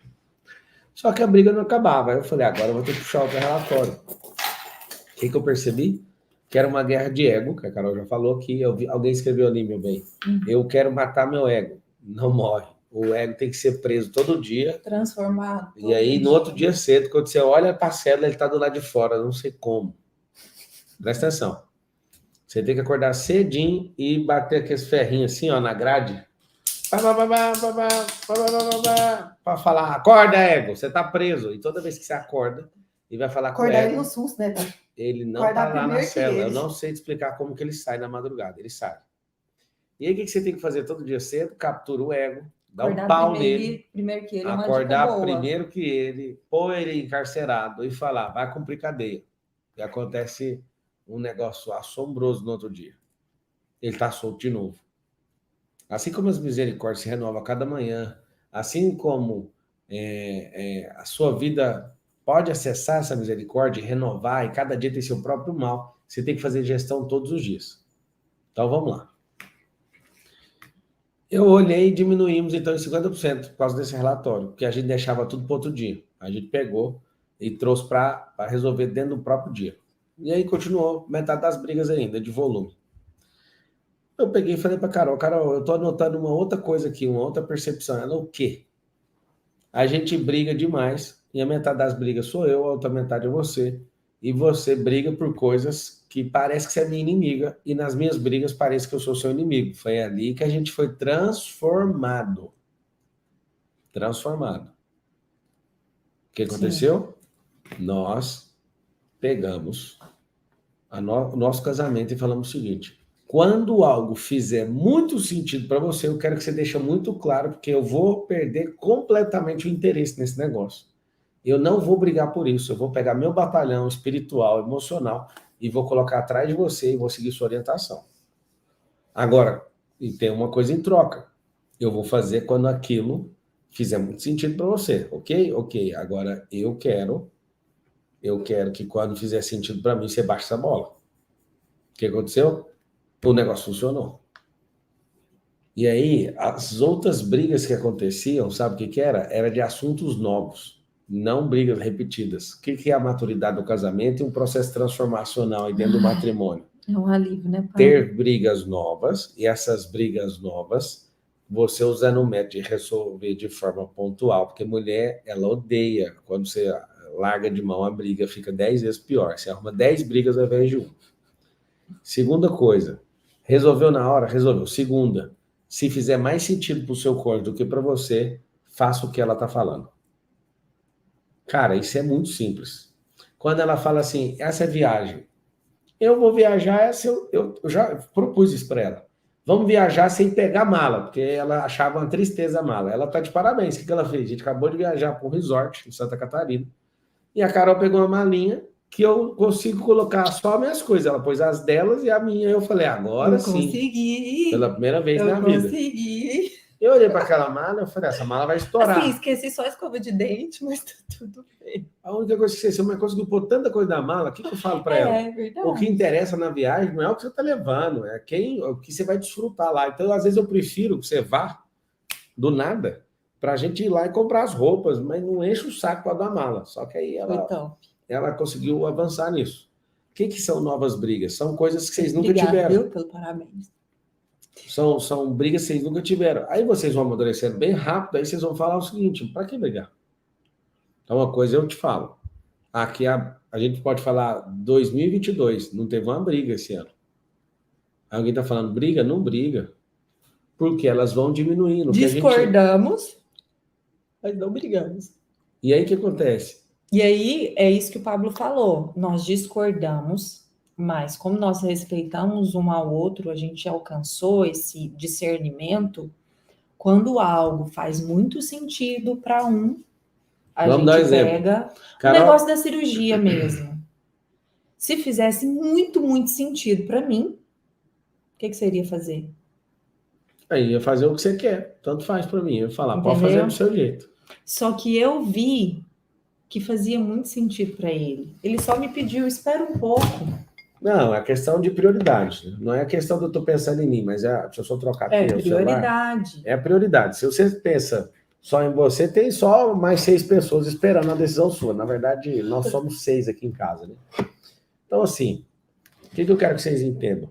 Só que a briga não acabava. Aí eu falei, agora eu vou ter que puxar outro relatório. O que eu percebi? Que era uma guerra de ego, que a Carol já falou, que alguém escreveu ali, meu bem. Eu quero matar meu ego. Não morre. O ego tem que ser preso todo dia. Transformado. E aí, no outro dia cedo, quando você olha para a célula, ele está do lado de fora, não sei como. Presta atenção. Você tem que acordar cedinho e bater aqueles ferrinhos assim, ó, na grade. Para falar, acorda, ego, você tá preso. E toda vez que você acorda, ele vai falar Acordar com o ele ego. no SUS, né? Ele não Acordar tá lá na primeiro que célula. Eu ele. não sei te explicar como que ele sai na madrugada. Ele sai. E aí, o que você tem que fazer todo dia cedo? Captura o ego, dá um pau nele. Primeiro que ele, uma Acordar dica boa. primeiro que ele, pôr ele encarcerado e falar, vai cumprir cadeia. E acontece um negócio assombroso no outro dia. Ele está solto de novo. Assim como as misericórdias se renovam a cada manhã, assim como a sua vida pode acessar essa misericórdia e renovar, e cada dia tem seu próprio mal, você tem que fazer gestão todos os dias. Então, vamos lá. Eu olhei e diminuímos, então, em 50% por causa desse relatório, porque a gente deixava tudo para outro dia. A gente pegou e trouxe para resolver dentro do próprio dia. E aí continuou metade das brigas ainda, de volume. Eu peguei e falei para Carol, eu tô anotando uma outra coisa aqui, uma outra percepção. Ela, o quê? A gente briga demais, e a metade das brigas sou eu, a outra metade é você, e você briga por coisas que parece que você é minha inimiga, e nas minhas brigas parece que eu sou seu inimigo. Foi ali que a gente foi transformado. Transformado. O que aconteceu? Sim. Nós pegamos o nosso casamento e falamos o seguinte: quando algo fizer muito sentido para você, eu quero que você deixe muito claro, porque eu vou perder completamente o interesse nesse negócio. Eu não vou brigar por isso, eu vou pegar meu batalhão espiritual, emocional, e vou colocar atrás de você e vou seguir sua orientação. Agora, e tem uma coisa em troca. Eu vou fazer quando aquilo fizer muito sentido para você, ok? Ok, agora eu quero que quando fizer sentido para mim, você baixe essa bola. O que aconteceu? O negócio funcionou. E aí, as outras brigas que aconteciam, sabe o que era? Era de assuntos novos, não brigas repetidas. O que é a maturidade do casamento e um processo transformacional aí dentro do matrimônio? É um alívio, né, pai? Ter brigas novas, e essas brigas novas, você usando o método de resolver de forma pontual, porque mulher, ela odeia quando você larga de mão a briga, fica 10 vezes pior. Você arruma 10 brigas ao invés de 1. Segunda coisa, resolveu na hora? Resolveu. Segunda, se fizer mais sentido para o seu cônjuge do que para você, faça o que ela está falando. Cara, isso é muito simples. Quando ela fala assim, essa é viagem, eu vou viajar, eu já propus isso para ela. vamos viajar sem pegar mala, porque ela achava uma tristeza a mala. Ela tá de parabéns. O que ela fez? A gente acabou de viajar para um resort em Santa Catarina. E a Carol pegou uma malinha que eu consigo colocar só minhas coisas. Ela pôs as delas e a minha. Eu falei, agora Eu sim. consegui. Pela primeira vez na Eu vida. consegui. Eu olhei para aquela mala e falei, essa mala vai estourar. Assim, esqueci só a escova de dente, mas tá tudo bem. A única coisa que você esqueceu, mas conseguiu pôr tanta coisa na mala, o que eu falo para ela? É verdade. O que interessa na viagem não é o que você está levando, é o que você vai desfrutar lá. Então, às vezes, eu prefiro que você vá do nada para a gente ir lá e comprar as roupas, mas não enche o saco para dar mala. Só que aí ela conseguiu avançar nisso. O que são novas brigas? São coisas que vocês nunca Obrigada, tiveram. viu, pelo parabéns. São brigas que vocês nunca tiveram. Aí vocês vão amadurecendo bem rápido, aí vocês vão falar o seguinte, para que brigar? Então, uma coisa eu te falo. Aqui a gente pode falar 2022, não teve uma briga esse ano. Alguém está falando briga? Não briga. Porque elas vão diminuindo. Discordamos, mas não brigamos. E aí o que acontece? E aí é isso que o Pablo falou. Nós discordamos, mas como nós respeitamos um ao outro, a gente alcançou esse discernimento. Quando algo faz muito sentido para um, Vamos dar um exemplo. pega Carol, o negócio da cirurgia mesmo. Se fizesse muito, muito sentido para mim, o que você iria fazer? aí ia fazer o que você quer. Tanto faz para mim. Eu ia falar, pode Entendeu? fazer do seu jeito. Só que eu vi que fazia muito sentido para ele. Ele só me pediu, espera um pouco. Não, é questão de prioridade. Não é a questão de eu estou pensando em mim, mas deixa eu só trocar aqui o celular. Prioridade. É a prioridade. Se você pensa só em você, tem só mais 6 pessoas esperando a decisão sua. Na verdade, nós somos 6 aqui em casa, né? Então, assim, o que eu quero que vocês entendam?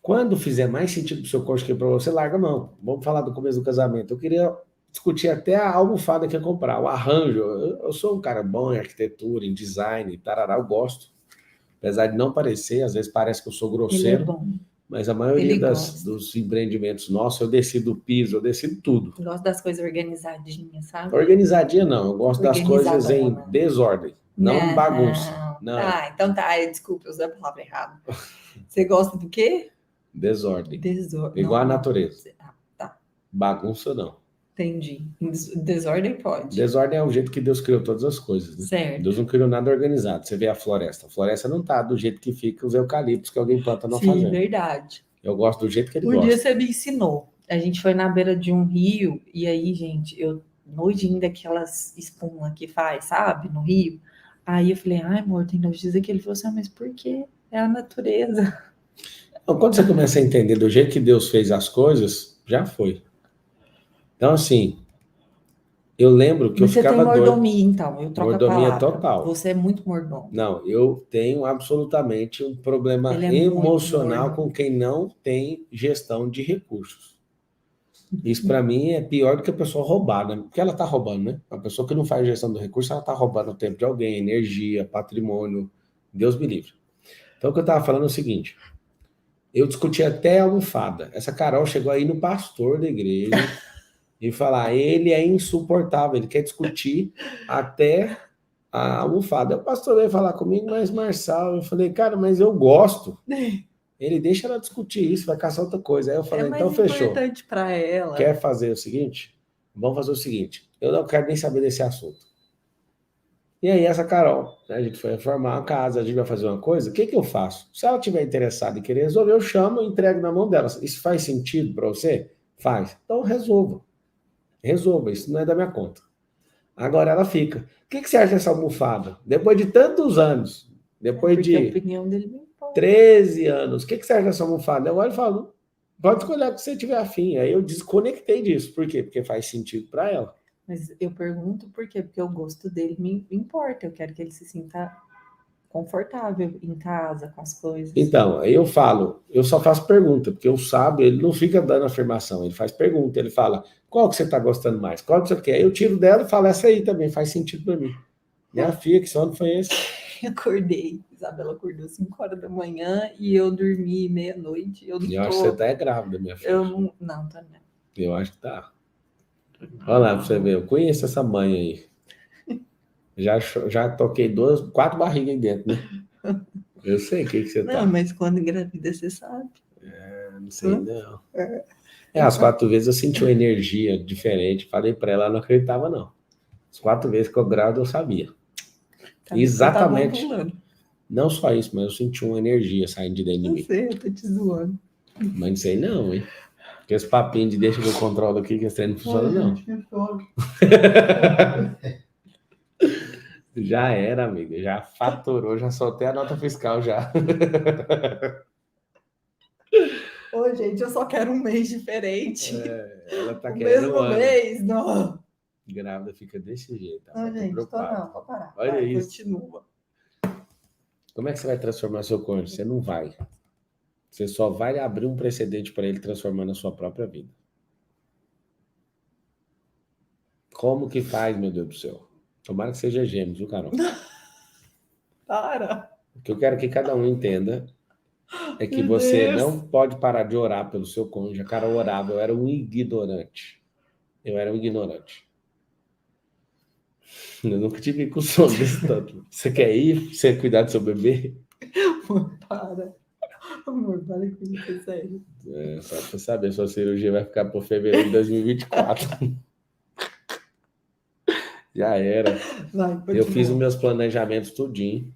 Quando fizer mais sentido para o seu cônjuge que para você, larga a mão. Vamos falar do começo do casamento. Eu queria discutir até a almofada que ia comprar, o arranjo. Eu sou um cara bom em arquitetura, em design, tarará, eu gosto. Apesar de não parecer, às vezes parece que eu sou grosseiro. Ele é bom. Mas a maioria Ele dos empreendimentos nossos, eu decido o piso, eu decido tudo. Eu gosto das coisas organizadinhas, sabe? Organizadinha não, eu gosto das coisas em Organizadona. desordem, não bagunça. Não, Ah, então tá. Desculpa, eu usei a palavra errada. Você gosta do quê? desordem. Desordem. Igual a natureza. Ah, tá. Bagunça não. Entendi. Desordem pode. Desordem é o jeito que Deus criou todas as coisas, né? Certo. Deus não criou nada organizado. Você vê a floresta. A floresta não tá do jeito que fica os eucaliptos que alguém planta na Sim, fazenda. verdade. Eu gosto do jeito que ele Um gosta. dia você me ensinou. A gente foi na beira de um rio e aí, gente, eu nojinho daquelas espuma que faz, sabe, no rio. Aí eu falei, ai, amor, tem nojo disso aqui. Ele falou assim, mas por quê? É a natureza. Então, quando você começa a entender do jeito que Deus fez as coisas, já foi. Então, assim, eu lembro que Mas eu você tem ficava doido. mordomia, então. Eu troco Mordomia a palavra. total. Você é muito mordomo. Não, eu tenho absolutamente um problema Ele é muito emocional morno. com quem não tem gestão de recursos. Isso, para mim, é pior do que a pessoa roubar, né? Porque ela está roubando, né? A pessoa que não faz gestão do recurso, ela está roubando o tempo de alguém, energia, patrimônio. Deus me livre. Então, o que eu estava falando é o seguinte. Eu discuti até a almofada. Essa Carol chegou aí no pastor da igreja e falar, ele é insuportável, ele quer discutir até a almofada. O pastor veio falar comigo, mas Marçal, eu falei, cara, mas eu gosto. Ele deixa ela discutir isso, vai caçar outra coisa. Aí eu falei, então fechou. É mais importante para ela. Quer fazer o seguinte? Vamos fazer o seguinte, eu não quero nem saber desse assunto. E aí essa Carol, né, a gente foi reformar a casa, a gente vai fazer uma coisa, o que eu faço? Se ela estiver interessada em querer resolver, eu chamo e entrego na mão dela. Isso faz sentido para você? Faz. Então resolva. Resolva, isso não é da minha conta. Agora ela fica. O que você acha dessa almofada? Depois de tantos anos, depois Porque a de opinião dele me importa. 13 anos, o que você acha dessa almofada? Eu olho e falo, pode escolher o que você tiver afim. Aí eu desconectei disso. Por quê? Porque faz sentido para ela. Mas eu pergunto por quê? Porque o gosto dele me importa. Eu quero que ele se sinta confortável em casa, com as coisas. Então, aí eu falo, eu só faço pergunta, porque o sábio, ele não fica dando afirmação, ele faz pergunta, ele fala, qual que você está gostando mais? Qual que você quer? Eu tiro dela e falo, essa aí também faz sentido para mim. Minha filha, que sono foi esse? Eu acordei, Isabela acordou 5 horas da manhã e eu dormi meia-noite. Eu Eu acho que você tá grávida, minha filha. Eu não, tá não. Eu acho que tá. Olha lá pra você ver, eu conheço essa mãe aí. Já toquei 4 barrigas aí dentro, né? Eu sei o que você tá. Não, mas quando engravida, você sabe. não sei não. As 4 vezes eu senti uma energia diferente. Falei pra ela, ela não acreditava não. As 4 vezes que eu grávida eu sabia. Tá, Exatamente. Tá bom, pulando. Não só isso, mas eu senti uma energia saindo de dentro de Eu mim. sei, eu tô te zoando. Mas não sei não, hein? Porque esse papinho de deixa que eu controlo aqui, que esse trem não funciona não. Já era, amiga. Já faturou, já soltei a nota fiscal já. Ô, gente, eu só quero um mês diferente. Ela tá O querendo mesmo um ano. mês, não. Grávida fica desse jeito. Não, Tô gente, tô preocupado. não, vou parar. Olha Vai, isso. continua. Como é que você vai transformar seu cônjuge? Você não vai. Você só vai abrir um precedente para ele transformar na sua própria vida. Como que faz, meu Deus do céu? Tomara que seja gêmeos, viu, Carol? Para. O que eu quero que cada um entenda é que Meu você Deus. não pode parar de orar pelo seu cônjuge. A Carol orava, eu era um ignorante. Eu era um ignorante. Eu nunca tive com sono desse tanto. Você quer ir? Você cuidar do seu bebê? Amor, para. Amor, para com isso, é sério. Só pra saber, sua cirurgia vai ficar por fevereiro de 2024. Já era. Vai, continua. Eu fiz os meus planejamentos tudinho.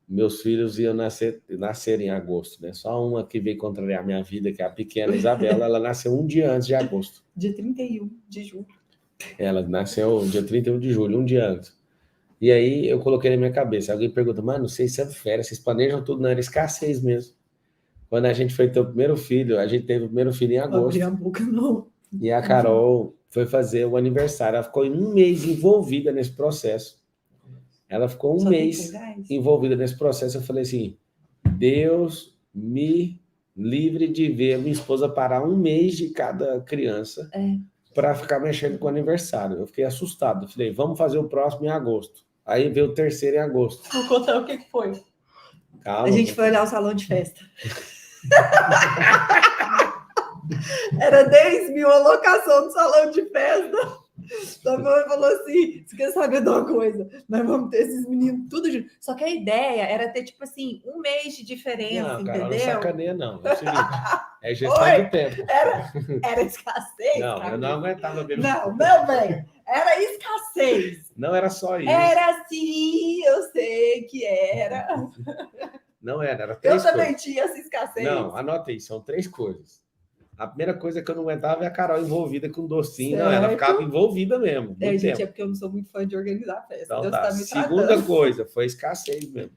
Meus filhos iam nascer em agosto, né? Só uma que veio contrariar minha vida, que é a pequena Isabela, ela nasceu um dia antes de agosto. Dia 31 de julho. Ela nasceu dia 31 de julho, um dia antes. E aí eu coloquei na minha cabeça. Alguém pergunta, mano, vocês são férias, vocês planejam tudo, não era escassez mesmo. Quando a gente foi ter o primeiro filho, a gente teve o primeiro filho em Não abri agosto. a boca, não. E a Carol foi fazer o aniversário. Ela ficou um mês envolvida nesse processo. Ela ficou um Só tem mês gás? envolvida nesse processo. Eu falei assim, Deus me livre de ver minha esposa parar um mês de cada criança para ficar mexendo com o aniversário. Eu fiquei assustado. Eu falei, vamos fazer o próximo em agosto. Aí veio o terceiro em agosto. Vou contar o que foi. Calma. A gente foi olhar o salão de festa. Era 10 mil a locação do salão de festa. Sua mãe falou assim: você quer saber de uma coisa? Nós vamos ter esses meninos tudo junto. Só que a ideia era ter, tipo assim, um mês de diferença, Não, cara, não entendeu? sacaneia, não. É o seguinte, é gestão Oi? do tempo. Era escassez. Não, cara. eu não aguentava beber. Não, meu bem. Era escassez. Não era só isso. Era sim, eu sei que era. Não era Eu três também coisas. tinha essa escassez. Não, anota aí, são 3 coisas. A primeira coisa que eu não aguentava é a Carol envolvida com docinho. Não, ela Certo. ficava envolvida mesmo. Muito Gente, tempo. é porque eu não sou muito fã de organizar festa. Então Deus tá. tá me Segunda tratando. coisa foi escassez mesmo.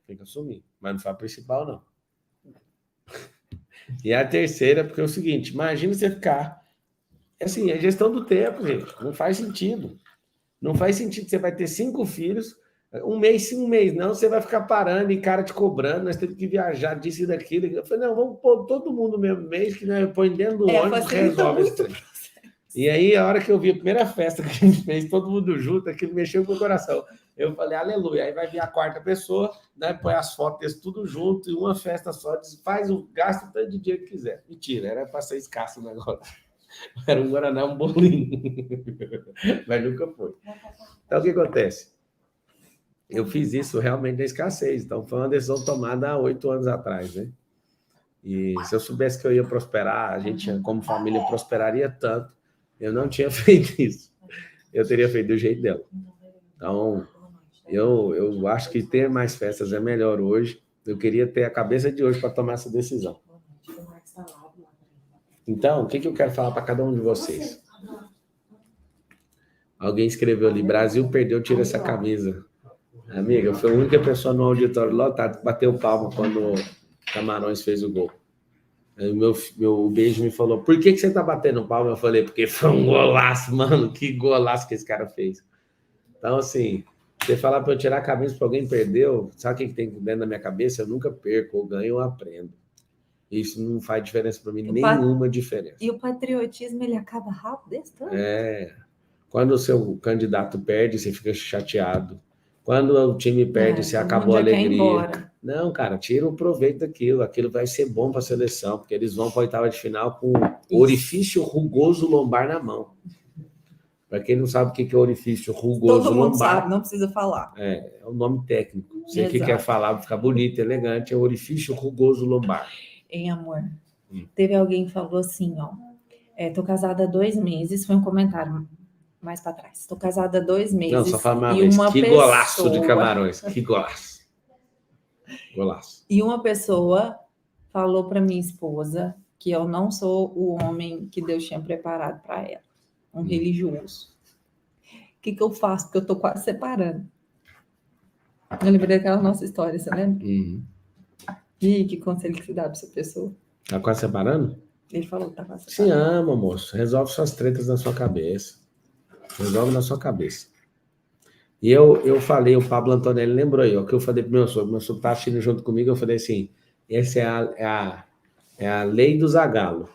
Tem que assumir. Mas não foi a principal, não. E a terceira, porque é o seguinte: imagina você ficar. Assim, é gestão do tempo, gente. Não faz sentido. Não faz sentido. Você vai ter 5 filhos, um mês sim, um mês não. Você vai ficar parando e cara te cobrando. Nós temos que viajar disso e daquilo. Eu falei, não, vamos pôr todo mundo no mesmo mês, que nós põe dentro do ônibus, facilita resolve esse muito. trem. E aí, a hora que eu vi a primeira festa que a gente fez, todo mundo junto, aquilo mexeu com o coração. Eu falei, aleluia. Aí vai vir a quarta pessoa, né, põe as fotos desse tudo junto, e uma festa só, faz o gasto o tanto de dinheiro que quiser. Mentira, era para ser escasso o negócio. Era um Guaraná, um bolinho. Mas nunca foi. Então, o que acontece? Eu fiz isso realmente na escassez. Então, foi uma decisão tomada há 8 anos atrás, né? E se eu soubesse que eu ia prosperar, a gente, como família, prosperaria tanto, eu não tinha feito isso. Eu teria feito do jeito dela. Então, eu acho que ter mais festas é melhor hoje. Eu queria ter a cabeça de hoje para tomar essa decisão. Então, o que eu quero falar para cada um de vocês? Alguém escreveu ali, Brasil perdeu, tira essa camisa. Amiga, eu fui a única pessoa no auditório lotado que bateu palma quando o Camarões fez o gol. Aí o beijo me falou, por que você tá batendo palma? Eu falei, porque foi um golaço, mano, que golaço que esse cara fez. Então, assim, você falar para eu tirar a camisa para alguém perdeu, sabe o que tem dentro da minha cabeça? Eu nunca perco, ou ganho ou aprendo. Isso não faz diferença para mim, nenhuma diferença. E o patriotismo, ele acaba rápido desse tanto? Quando o seu candidato perde, você fica chateado. Quando o time perde, você acabou a alegria. Não, cara, tira o proveito daquilo. Aquilo vai ser bom para a seleção, porque eles vão para a oitava de final com o orifício rugoso lombar na mão. Para quem não sabe o que é orifício rugoso lombar. Todo mundo sabe, não precisa falar. É um nome técnico. Você que quer falar, ficar bonito, elegante, é orifício rugoso lombar. Hein, amor? Teve alguém que falou assim, ó, tô casada há 2 meses, foi um comentário mais para trás. Tô casada há 2 meses. Não, só fala uma e vez. uma Que pessoa... golaço de Camarões. Que golaço. Golaço. E uma pessoa falou para minha esposa que eu não sou o homem que Deus tinha preparado para ela. Um religioso. O que eu faço? Porque eu tô quase separando. Eu lembrei daquela nossa história, você lembra? Uhum. E que conselho que você dá para essa pessoa? Tá quase separando? Ele falou que tá quase Se separando. ama, moço. Resolve suas tretas na sua cabeça. Resolve na sua cabeça. E eu falei, o Pablo Antonelli lembrou aí, ó, que eu falei pro meu sogro tá assistindo junto comigo, eu falei assim, essa é a lei do Zagallo.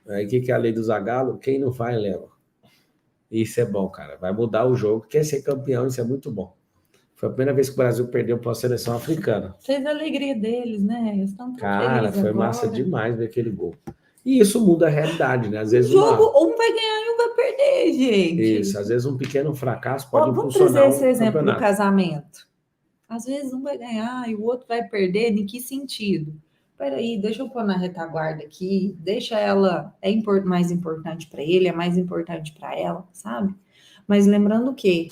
Aí o que é a lei do Zagallo? Quem não faz, leva. Isso é bom, cara. Vai mudar o jogo. Quer ser campeão, isso é muito bom. Foi a primeira vez que o Brasil perdeu para a seleção africana. Fez a alegria deles, né? Eles estão tão Cara, felizes foi agora. massa demais ver aquele gol. E isso muda a realidade, né? Às O vezes jogo, um vai ganhar e um vai perder, gente. Isso, às vezes um pequeno fracasso pode Vamos impulsionar trazer esse um exemplo do campeonato. casamento. Às vezes um vai ganhar e o outro vai perder. Em que sentido? Peraí, deixa eu pôr na retaguarda aqui. Deixa ela... mais importante para ele, é mais importante para ela, sabe? Mas lembrando que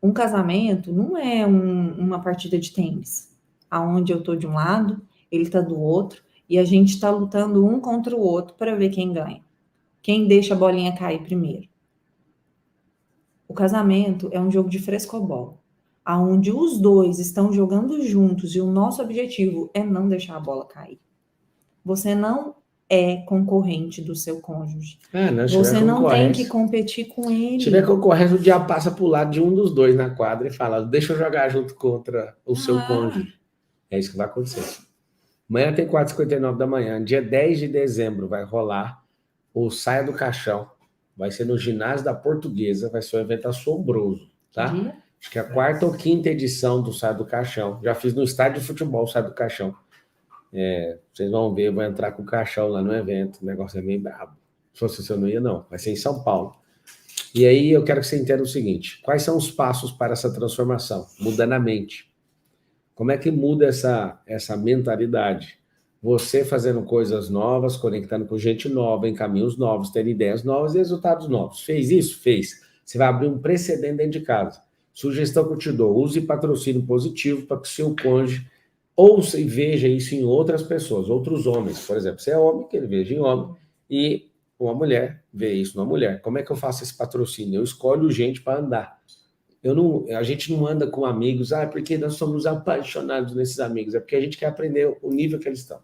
um casamento não é uma partida de tênis, aonde eu tô de um lado, ele tá do outro, e a gente tá lutando um contra o outro para ver quem ganha. Quem deixa a bolinha cair primeiro. O casamento é um jogo de frescobol, aonde os dois estão jogando juntos e o nosso objetivo é não deixar a bola cair. Você não é concorrente do seu cônjuge. Você não tem que competir com ele. Se tiver concorrência, o diabo passa pro lado de um dos dois na quadra e fala, deixa eu jogar junto contra o seu cônjuge. É isso que vai acontecer. Amanhã tem 4h59 da manhã, dia 10 de dezembro, vai rolar o Saia do Caixão. Vai ser no ginásio da Portuguesa, vai ser um evento assombroso, tá? Acho que é a 4ª ou 5ª edição do Saia do Caixão. Já fiz no estádio de futebol o Saia do Caixão. Vocês vão ver, eu vou entrar com o caixão lá no evento, o negócio é meio brabo. Se fosse eu não ia, não. Vai ser em São Paulo. E aí eu quero que você entenda o seguinte, quais são os passos para essa transformação? Mudando a mente. Como é que muda essa mentalidade? Você fazendo coisas novas, conectando com gente nova, em caminhos novos, tendo ideias novas e resultados novos. Fez isso? Fez. Você vai abrir um precedente dentro de casa. Sugestão que eu te dou, use patrocínio positivo para que o seu cônjuge ouça e veja isso em outras pessoas, outros homens. Por exemplo, você é homem, que ele veja em homem, e uma mulher vê isso numa mulher. Como é que eu faço esse patrocínio? Eu escolho gente para andar. A gente não anda com amigos, porque nós somos apaixonados nesses amigos, é porque a gente quer aprender o nível que eles estão.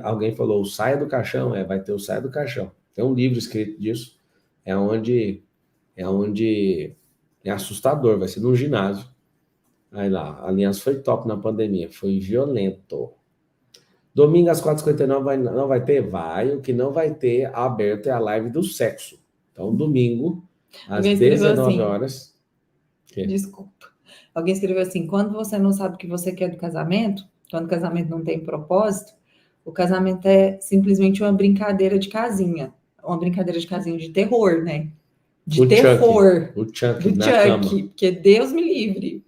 Alguém falou, o Saia do Caixão, vai ter o Saia do Caixão. Tem um livro escrito disso, é onde é assustador, vai ser num ginásio. Aí lá, a aliança foi top na pandemia, foi violento. Domingo às 4h59 não vai ter? Vai, o que não vai ter aberto é a live do sexo. Então, domingo, às 19 horas. Desculpa. Alguém escreveu assim, quando você não sabe o que você quer do casamento, quando o casamento não tem propósito, o casamento é simplesmente uma brincadeira de casinha. Uma brincadeira de casinha de terror, né? De terror. O Chuck na cama. Porque Deus me livre.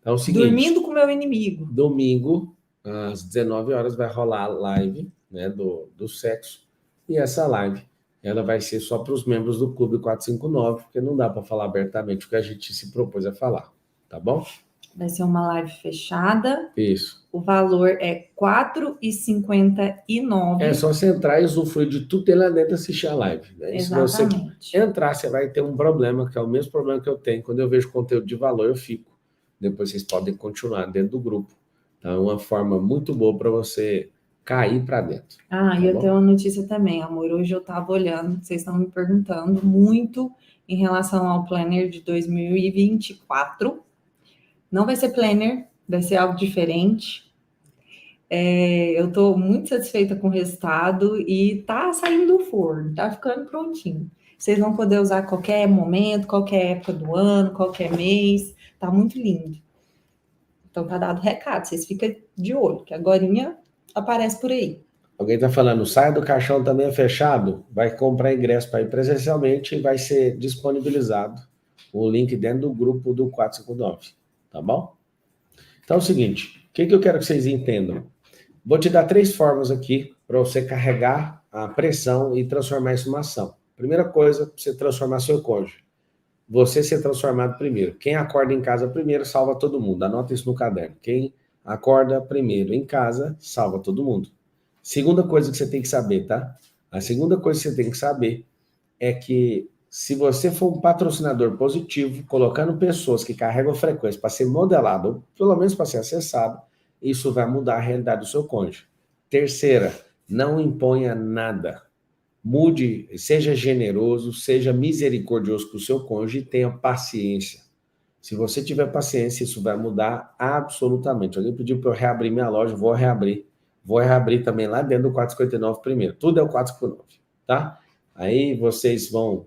É o seguinte, dormindo com o meu inimigo. Domingo, às 19 horas, vai rolar a live, né, do sexo. E essa live, ela vai ser só para os membros do Clube 459, porque não dá para falar abertamente o que a gente se propôs a falar. Tá bom? Vai ser uma live fechada. Isso. O valor é R$4,59. É só você entrar e usufruir de tudo e lá dentro assistir a live. Né? Exatamente. Se você entrar, você vai ter um problema, que é o mesmo problema que eu tenho. Quando eu vejo conteúdo de valor, eu fico. Depois vocês podem continuar dentro do grupo. Então, é uma forma muito boa para você cair para dentro. E eu tenho uma notícia também, amor. Hoje eu estava olhando, vocês estão me perguntando muito em relação ao planner de 2024. Não vai ser planner, vai ser algo diferente. Eu estou muito satisfeita com o resultado e tá saindo do forno, tá ficando prontinho. Vocês vão poder usar a qualquer momento, qualquer época do ano, qualquer mês. Tá muito lindo. Então tá dado o recado, vocês ficam de olho, que agorinha aparece por aí. Alguém tá falando, Saia do Caixão também é fechado? Vai comprar ingresso para ir presencialmente e vai ser disponibilizado o link dentro do grupo do 459, tá bom? Então é o seguinte, o que eu quero que vocês entendam? Vou te dar 3 formas aqui para você carregar a pressão e transformar isso numa ação. Primeira coisa, você transformar seu cônjuge. Você ser transformado primeiro. Quem acorda em casa primeiro salva todo mundo. Anota isso no caderno. Quem acorda primeiro em casa salva todo mundo. Segunda coisa que você tem que saber, tá? A segunda coisa que você tem que saber é que se você for um patrocinador positivo, colocando pessoas que carregam frequência para ser modelado, ou pelo menos para ser acessado, isso vai mudar a realidade do seu cônjuge. Terceira, não imponha nada. Mude, seja generoso, seja misericordioso com o seu cônjuge e tenha paciência. Se você tiver paciência, isso vai mudar absolutamente. Alguém pediu para eu reabrir minha loja, vou reabrir. Vou reabrir também lá dentro do 459 primeiro. Tudo é o 459, tá? Aí vocês vão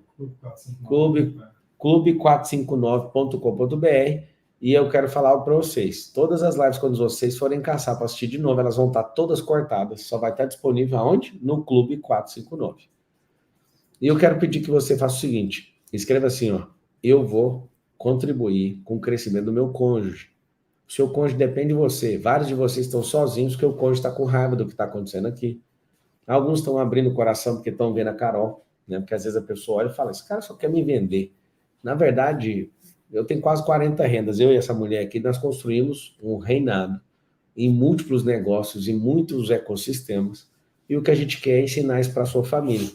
clube459.com.br e eu quero falar algo para vocês. Todas as lives, quando vocês forem caçar para assistir de novo, elas vão estar todas cortadas. Só vai estar disponível aonde? No Clube 459. E eu quero pedir que você faça o seguinte. Escreva assim, ó. Eu vou contribuir com o crescimento do meu cônjuge. O seu cônjuge depende de você. Vários de vocês estão sozinhos porque o cônjuge está com raiva do que está acontecendo aqui. Alguns estão abrindo o coração porque estão vendo a Carol, né? Porque às vezes a pessoa olha e fala, esse cara só quer me vender. Na verdade, eu tenho quase 40 rendas. Eu e essa mulher aqui, nós construímos um reinado em múltiplos negócios, em muitos ecossistemas. E o que a gente quer é ensinar isso para a sua família.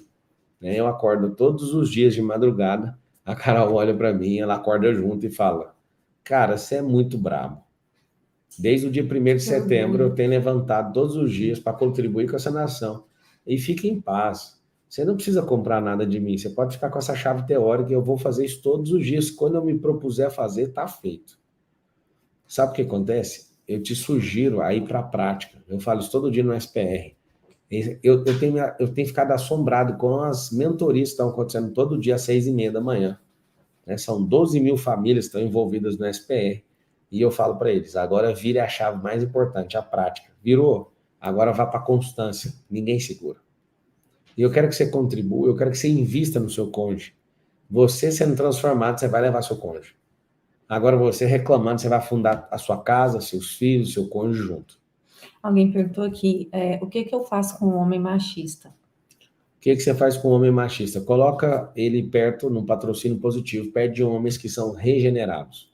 Eu acordo todos os dias de madrugada, a Carol olha para mim, ela acorda junto e fala, cara, você é muito brabo. Desde o dia 1º de setembro, eu tenho levantado todos os dias para contribuir com essa nação. E fique em paz. Você não precisa comprar nada de mim. Você pode ficar com essa chave teórica e eu vou fazer isso todos os dias. Quando eu me propuser a fazer, está feito. Sabe o que acontece? Eu te sugiro a ir para a prática. Eu falo isso todo dia no SPR. Eu tenho ficado assombrado com as mentorias que estão acontecendo todo dia às 6h30 da manhã. São 12 mil famílias que estão envolvidas no SPR. E eu falo para eles, agora vire a chave mais importante, a prática. Virou, agora vá para a constância. Ninguém segura. E eu quero que você contribua, eu quero que você invista no seu cônjuge. Você sendo transformado, você vai levar seu cônjuge. Agora você reclamando, você vai afundar a sua casa, seus filhos, seu cônjuge junto. Alguém perguntou aqui, o que eu faço com um homem machista? O que você faz com um homem machista? Coloca ele perto, num patrocínio positivo, perto de homens que são regenerados.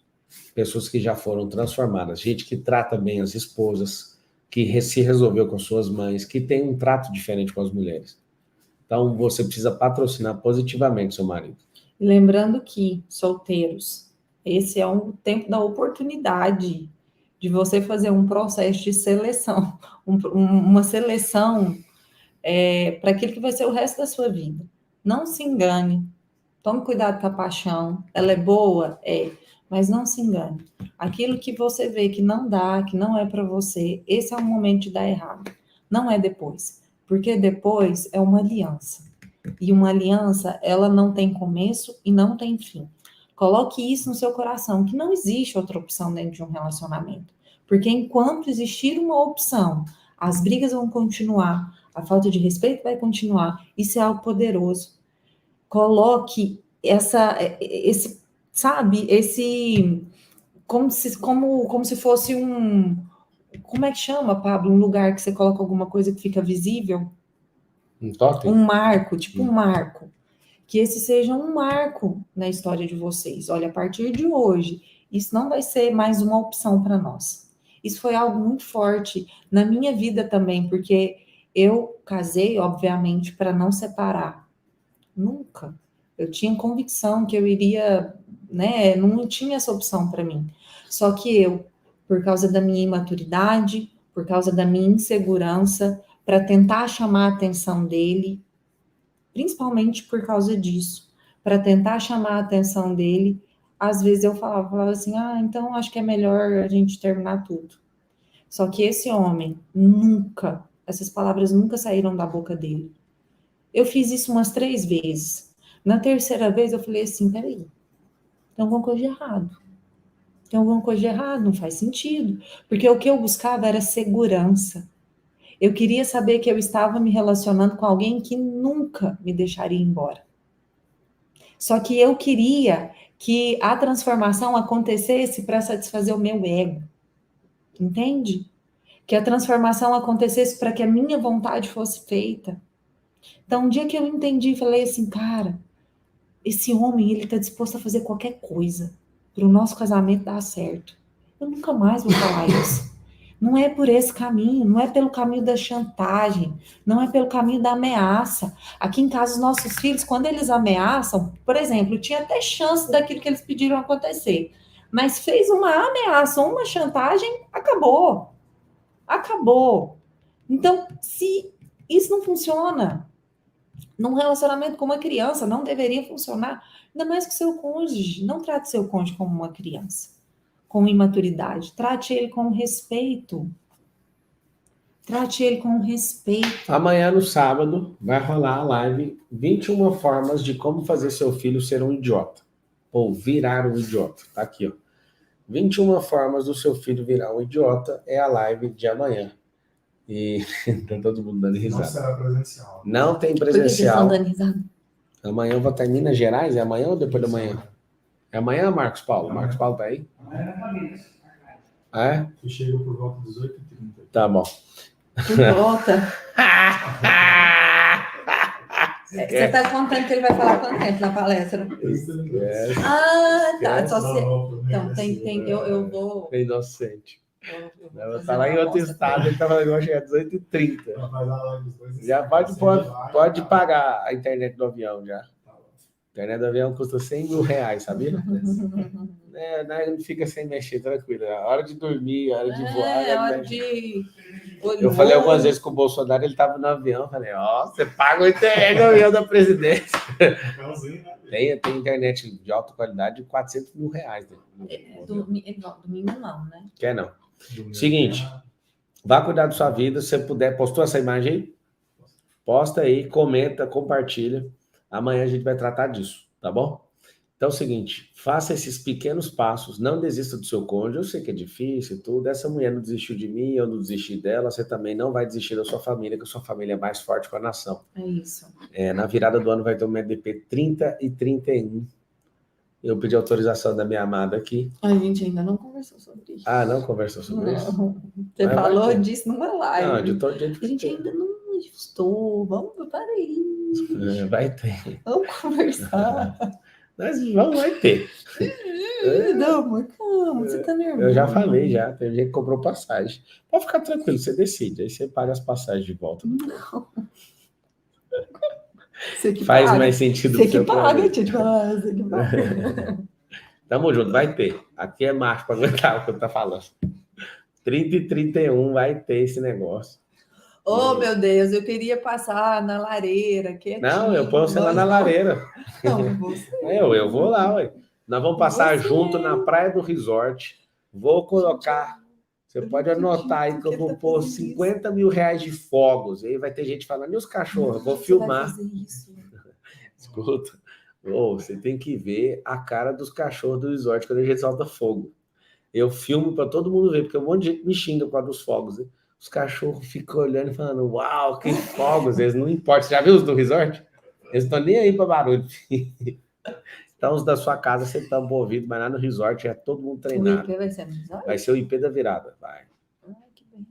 Pessoas que já foram transformadas. Gente que trata bem as esposas, que se resolveu com suas mães, que tem um trato diferente com as mulheres. Então, você precisa patrocinar positivamente seu marido. Lembrando que, solteiros, esse é um tempo da oportunidade de você fazer um processo de seleção, uma seleção para aquilo que vai ser o resto da sua vida. Não se engane, tome cuidado com a paixão, ela é boa? É, mas não se engane. Aquilo que você vê que não dá, que não é para você, esse é o momento de dar errado. Não é depois, porque depois é uma aliança. E uma aliança, ela não tem começo e não tem fim. Coloque isso no seu coração, que não existe outra opção dentro de um relacionamento. Porque enquanto existir uma opção, as brigas vão continuar, a falta de respeito vai continuar. Isso é algo poderoso. Coloque esse como se fosse como é que chama, Pablo? Um lugar que você coloca alguma coisa que fica visível? Um totem? Um marco, tipo um marco. Que esse seja um marco na história de vocês. Olha, a partir de hoje, isso não vai ser mais uma opção para nós. Isso foi algo muito forte na minha vida também, porque eu casei, obviamente, para não separar. Nunca. Eu tinha convicção que eu iria, não tinha essa opção para mim. Só que eu, por causa da minha imaturidade, por causa da minha insegurança, para tentar chamar a atenção dele, principalmente por causa disso, para tentar chamar a atenção dele, às vezes eu falava assim, então acho que é melhor a gente terminar tudo. Só que esse homem essas palavras nunca saíram da boca dele. Eu fiz isso umas 3 vezes. Na terceira vez eu falei assim, peraí, tem alguma coisa de errado. Tem alguma coisa de errado, não faz sentido. Porque o que eu buscava era segurança. Eu queria saber que eu estava me relacionando com alguém que nunca me deixaria embora. Só que eu queria que a transformação acontecesse para satisfazer o meu ego. Entende? que a transformação acontecesse para que a minha vontade fosse feita. Então, um dia que eu entendi, falei assim, cara, esse homem, ele está disposto a fazer qualquer coisa para o nosso casamento dar certo. Eu nunca mais vou falar isso. Não é por esse caminho, não é pelo caminho da chantagem, não é pelo caminho da ameaça. Aqui em casa, os nossos filhos, quando eles ameaçam, por exemplo, tinha até chance daquilo que eles pediram acontecer, mas fez uma ameaça, uma chantagem, acabou. Acabou. Então, se isso não funciona, num relacionamento com uma criança, não deveria funcionar, ainda mais com o seu cônjuge. Não trate seu cônjuge como uma criança, com imaturidade. Trate ele com respeito. Trate ele com respeito. Amanhã, no sábado, vai rolar a live 21 formas de como fazer seu filho ser um idiota. Ou virar um idiota. Tá aqui, ó. 21 formas do seu filho virar um idiota é a live de amanhã. E tá todo mundo dando Não risada. será presencial. Não tem Por que vocês presencial. estão dando risada? Amanhã eu vou estar em Minas Gerais. É amanhã ou depois da manhã? É amanhã, Marcos Paulo? Marcos Paulo tá aí? É? Eu chego por volta dos 8h30. Tá bom. Volta. Você está contando que ele vai falar quanto tempo na palestra? É, Ah, tá. Esquece. Só se... Então, eu vou... é inocente. eu vou Eu vou fazer estar lá em uma outro aposta estado, ele tá falando que vai chegar às 18h30. Já pode Tá pagar a internet do avião já. A internet do avião custa R$100.000, sabia? Não fica sem mexer, tranquilo. A hora de dormir, a hora de voar. É hora de... Eu falei algumas vezes com o Bolsonaro, ele estava no avião, eu falei, você paga o internet do avião da presidência. Tem internet de alta qualidade de R$400.000. Né? Domingo não, né? Quer não. Seguinte, vá cuidar da sua vida, se você puder, postou essa imagem aí? Posta aí, comenta, compartilha. Amanhã a gente vai tratar disso, tá bom? Então é o seguinte, faça esses pequenos passos, não desista do seu cônjuge, eu sei que é difícil e tudo, essa mulher não desistiu de mim, eu não desisti dela, você também não vai desistir da sua família, que a sua família é mais forte que a nação. É isso. Na virada do ano vai ter um MDP 30 e 31. Eu pedi autorização da minha amada aqui. A gente ainda não conversou sobre isso. Ah, não conversou sobre isso? Você Mas falou vai ter. disso numa live. Não, de todo jeito A que gente tem. ainda não ajustou. Vamos, peraí. Vai ter. Vamos conversar. Mas vai ter. Não, mas calma, você tá nervoso. Eu já falei, já. Tem gente que comprou passagem. Pode ficar tranquilo, você decide. Aí você paga as passagens de volta. Não. Você que Faz paga. mais sentido Você pro seu que paga, planeta. deixa eu te falar. Você que paga. Tamo junto, vai ter. Aqui é macho pra aguentar o que eu tô falando. 30 e 31 vai ter esse negócio. Oh, meu Deus, eu queria passar na lareira. Quietinho, Não, eu ponho você lá na lareira. Não, você. Eu vou lá, ué. Nós vamos passar Você. junto na praia do resort. Vou colocar. Você pode anotar aí que eu vou pôr R$50.000 de fogos. E aí vai ter gente falando, e os cachorros? Eu vou Você filmar. vai fazer isso. Escuta. Você tem que ver a cara dos cachorros do resort quando a gente solta fogo. Eu filmo para todo mundo ver, porque um monte de gente me xinga por causa dos fogos. Né? Os cachorros ficam olhando e falando, uau, que fogos. Eles não importam. Você já viu os do resort? Eles estão nem aí para barulho. Então, os da sua casa você tampa o ouvido, mas lá no resort é todo mundo O treinado. IP vai ser amizade? Vai ser o IP da virada. Vai. Ai, que bem.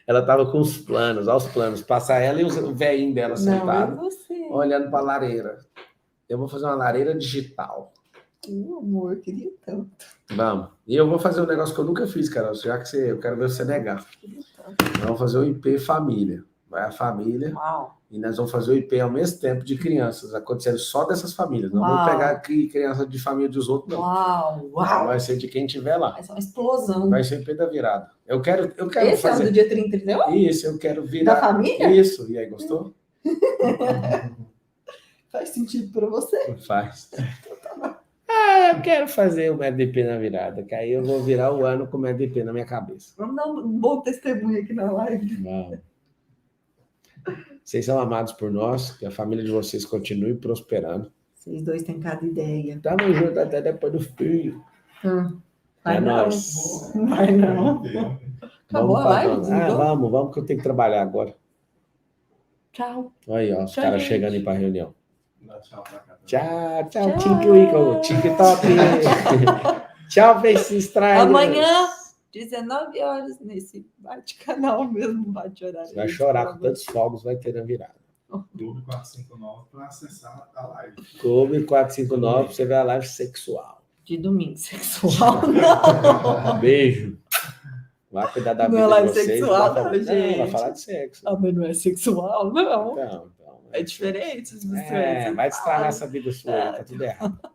Ela tava com os planos, olha os planos. Passar ela e o velhinho dela Não, é sentado, você. olhando para a lareira. Eu vou fazer uma lareira digital. Meu amor, queria tanto. Vamos. E eu vou fazer um negócio que eu nunca fiz, Carol, já que eu quero ver você negar. Queria tanto. Nós vamos fazer o IP família. Vai a família Uau. e nós vamos fazer o IP ao mesmo tempo de crianças, acontecendo só dessas famílias. Não vamos Uau. pegar aqui criança de família dos outros, não. Uau, uau. Vai ser de quem tiver lá. Vai ser uma explosão. Vai ser o IP da virada. Eu quero Esse é o fazer. do dia 30 de dezembro? Isso, eu quero Da virar. família? Isso. E aí, gostou? Faz sentido pra você? Faz. Eu quero fazer o MDP na virada, que aí eu vou virar o ano com o MDP na minha cabeça. Vamos dar um bom testemunho aqui na live. Vamos. Vocês são amados por nós, que a família de vocês continue prosperando. Vocês dois têm cada ideia. Tamo junto até depois do filho. Vai É não. nóis. Vai não. Acabou a live? Desligou? Vamos, que eu tenho que trabalhar agora. Tchau. Olha aí, ó, os Tchau, caras gente. chegando aí pra reunião. Dá tchau pra cá. Tchau, Tchau. TikTok. Tchau, Face Strike. Amanhã 19 horas nesse bate-canal mesmo, bate-horário. Você vai chorar com tantos fogos vai ter na virada. Clube 459 para acessar a live. Clube 459, você vê a live sexual. De domingo sexual, não. Beijo. Vai cuidar da Não vida é live de vocês. sexual, vai não, falar, gente. vai falar de sexo. Ah, mas não é sexual, não. Então, É diferente. vai destravar essa vida sua aí, tá tudo errado. Tchau.